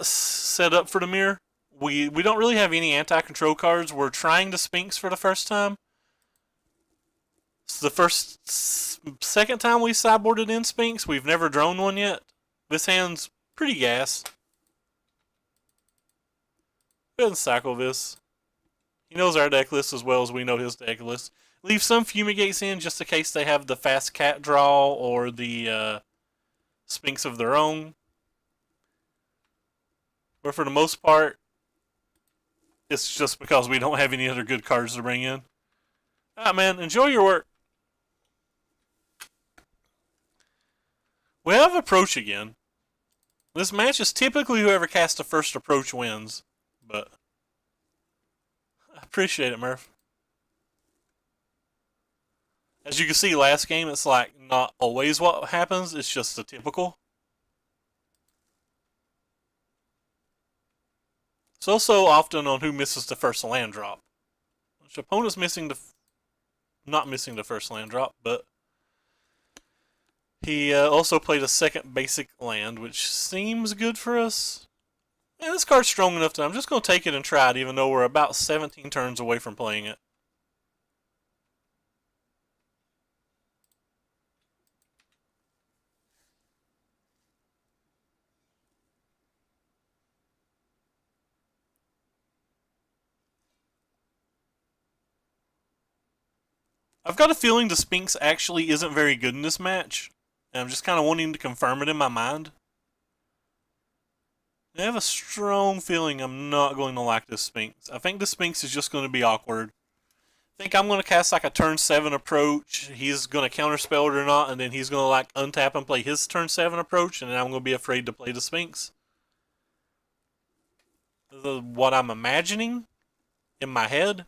up for the mirror. We don't really have any anti-control cards. We're trying to Sphinx for the first time. It's the second time we sideboarded in Sphinx. We've never drawn one yet. This hand's pretty gas. Go ahead and cycle this. He knows our deck list as well as we know his deck list. Leave some Fumigates in just in case they have the fast cat draw or the Sphinx of their own. But for the most part, it's just because we don't have any other good cards to bring in. Alright, man, enjoy your work. We have Approach again. This match is typically whoever casts the first approach wins, but I appreciate it, Murph. As you can see, last game, it's like not always what happens, it's just the typical. It's also often on who misses the first land drop. Which opponent's not missing the first land drop, but he also played a second basic land, which seems good for us. And this card's strong enough that I'm just going to take it and try it, even though we're about 17 turns away from playing it. I've got a feeling the Sphinx actually isn't very good in this match. And I'm just kind of wanting to confirm it in my mind. I have a strong feeling I'm not going to like this Sphinx. I think the Sphinx is just going to be awkward. I think I'm going to cast like a turn 7 approach. He's going to counterspell it or not, and then he's going to like untap and play his turn 7 approach, and then I'm going to be afraid to play the Sphinx. What I'm imagining in my head.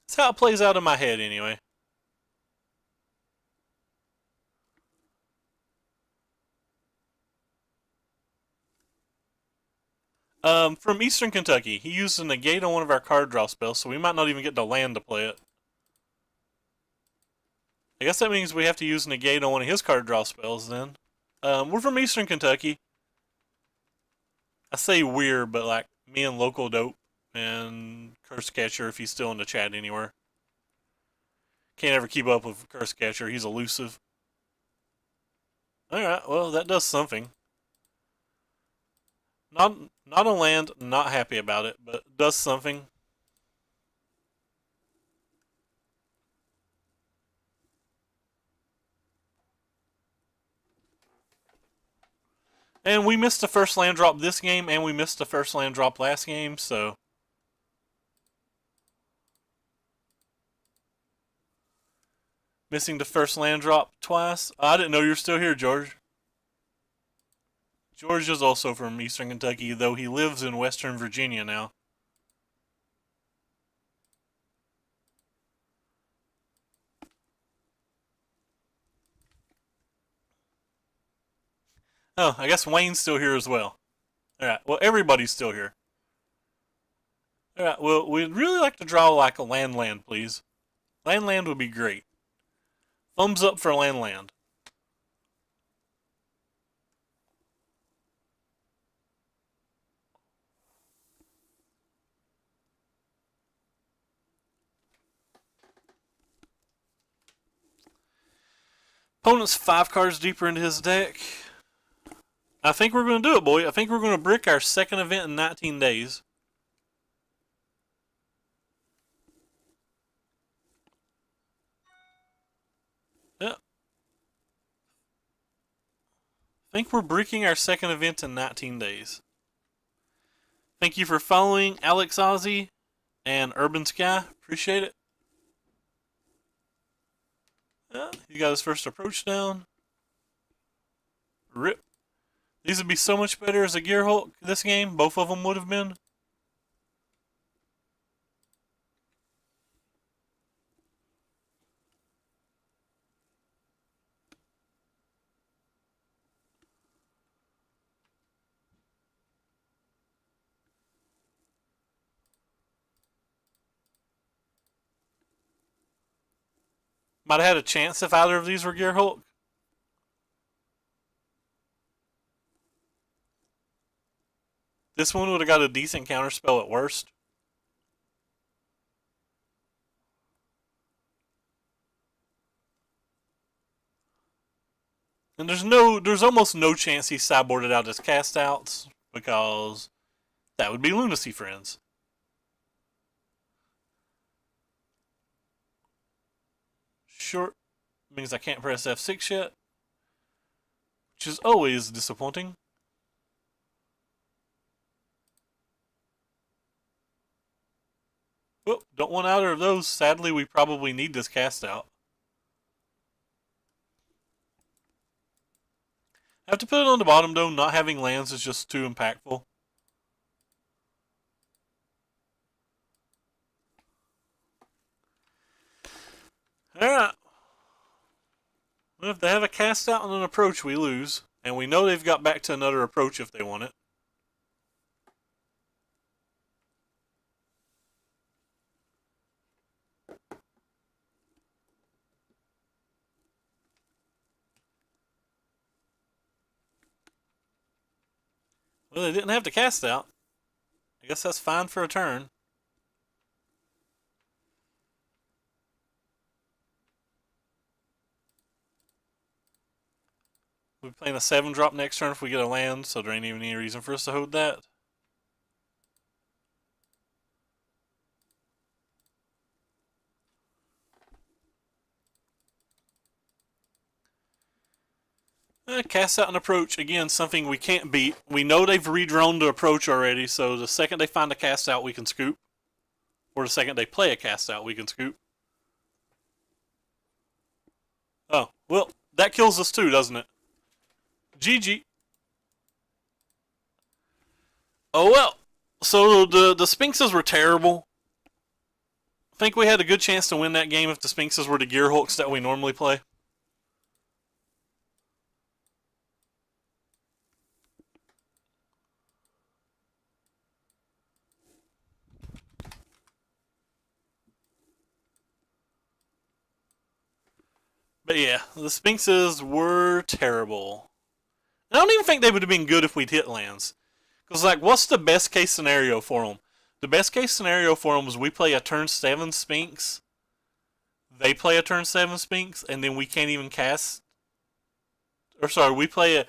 That's how it plays out in my head, anyway. From Eastern Kentucky. He used a negate on one of our card draw spells, so we might not even get to land to play it. I guess that means we have to use negate on one of his card draw spells then. We're from Eastern Kentucky. I say we're, but like me and Local Dope and Curse Catcher if he's still in the chat anywhere. Can't ever keep up with Curse Catcher. He's elusive. Alright, well, that does something. Not a land, not happy about it, but does something. And we missed the first land drop this game, and we missed the first land drop last game, so... Missing the first land drop twice. I didn't know you were still here, George. George is also from Eastern Kentucky, though he lives in Western Virginia now. Oh, I guess Wayne's still here as well. Alright, well, everybody's still here. Alright, well, we'd really like to draw like a land, please. Land would be great. Thumbs up for land. Opponent's 5 cards deeper into his deck. I think we're going to do it, boy. I think we're going to brick our second event in 19 days. Yeah. I think we're bricking our second event in 19 days. Thank you for following Alex Ozzy and Urban Sky. Appreciate it. Yeah, he got his first approach down. Rip. These would be so much better as a Gear Hulk this game. Both of them would have been. Might have had a chance if either of these were Gear Hulk. This one would have got a decent counterspell at worst. And there's almost no chance he sideboarded out his cast outs because that would be Lunacy Friends. Short means I can't press F6 yet, which is always disappointing. Well, don't want either of those. Sadly, we probably need this cast out. I have to put it on the bottom though. Not having lands is just too impactful. Alright. Well, if they have a cast out and an approach, we lose. And we know they've got back to another approach if they want it. Well, they didn't have to cast out. I guess that's fine for a turn. We'll be playing a 7-drop next turn if we get a land, so there ain't even any reason for us to hold that. Cast out and approach, again, something we can't beat. We know they've redrawn the approach already, so the second they find a cast out, we can scoop. Or the second they play a cast out, we can scoop. Oh, well, that kills us too, doesn't it? GG. Oh well. So the Sphinxes were terrible. I think we had a good chance to win that game if the Sphinxes were the Gearhulks that we normally play. But yeah, the Sphinxes were terrible. I don't even think they would have been good if we'd hit lands. Because, like, what's the best case scenario for them? The best case scenario for them is we play a turn 7 Sphinx, they play a turn 7 Sphinx, and then we can't even cast. Or sorry, we play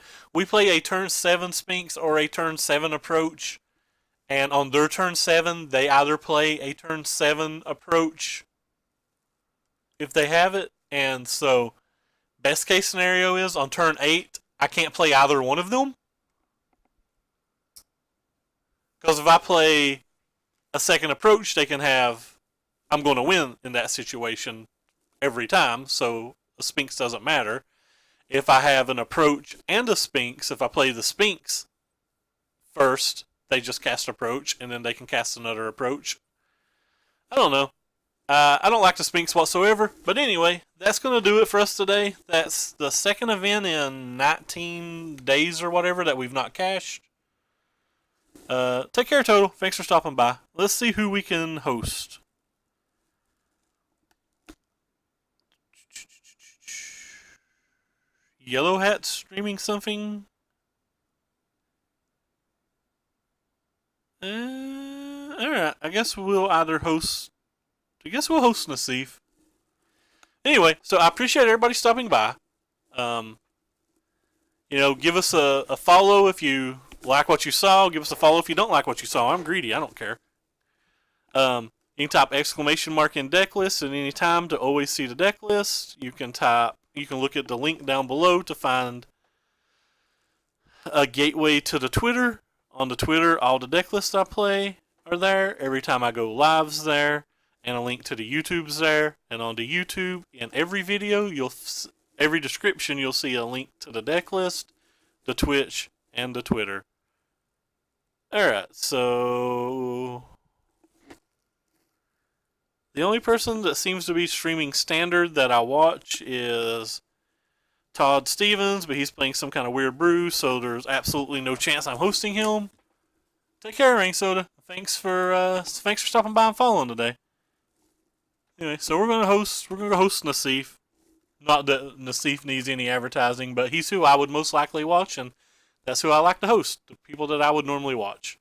a turn 7 Sphinx or a turn 7 approach, and on their turn 7, they either play a turn 7 approach if they have it, and so best case scenario is on turn 8, I can't play either one of them. Because if I play a second approach, they can have, I'm going to win in that situation every time, so the Sphinx doesn't matter. If I have an approach and a Sphinx, if I play the Sphinx first, they just cast approach, and then they can cast another approach. I don't know. I don't like the Sphinx whatsoever. But anyway, that's going to do it for us today. That's the second event in 19 days or whatever that we've not cashed. Take care, Total. Thanks for stopping by. Let's see who we can host. Yellow Hat streaming something? Alright, I guess we'll either host... I guess we'll host Nassif. Anyway, so I appreciate everybody stopping by. Give us a follow if you like what you saw. Give us a follow if you don't like what you saw. I'm greedy. I don't care. You can type exclamation mark in deck list at any time to always see the deck list. You can look at the link down below to find a gateway to the Twitter. On the Twitter, all the deck lists I play are there. Every time I go live's there. And a link to the YouTube's there. And on the YouTube, in every video, every description, you'll see a link to the deck list, the Twitch, and the Twitter. Alright, so... the only person that seems to be streaming standard that I watch is Todd Stevens, but he's playing some kind of weird brew, so there's absolutely no chance I'm hosting him. Take care, Rain Soda. Thanks for stopping by and following today. Anyway, so we're gonna host Nassif. Not that Nassif needs any advertising, but he's who I would most likely watch, and that's who I like to host. The people that I would normally watch.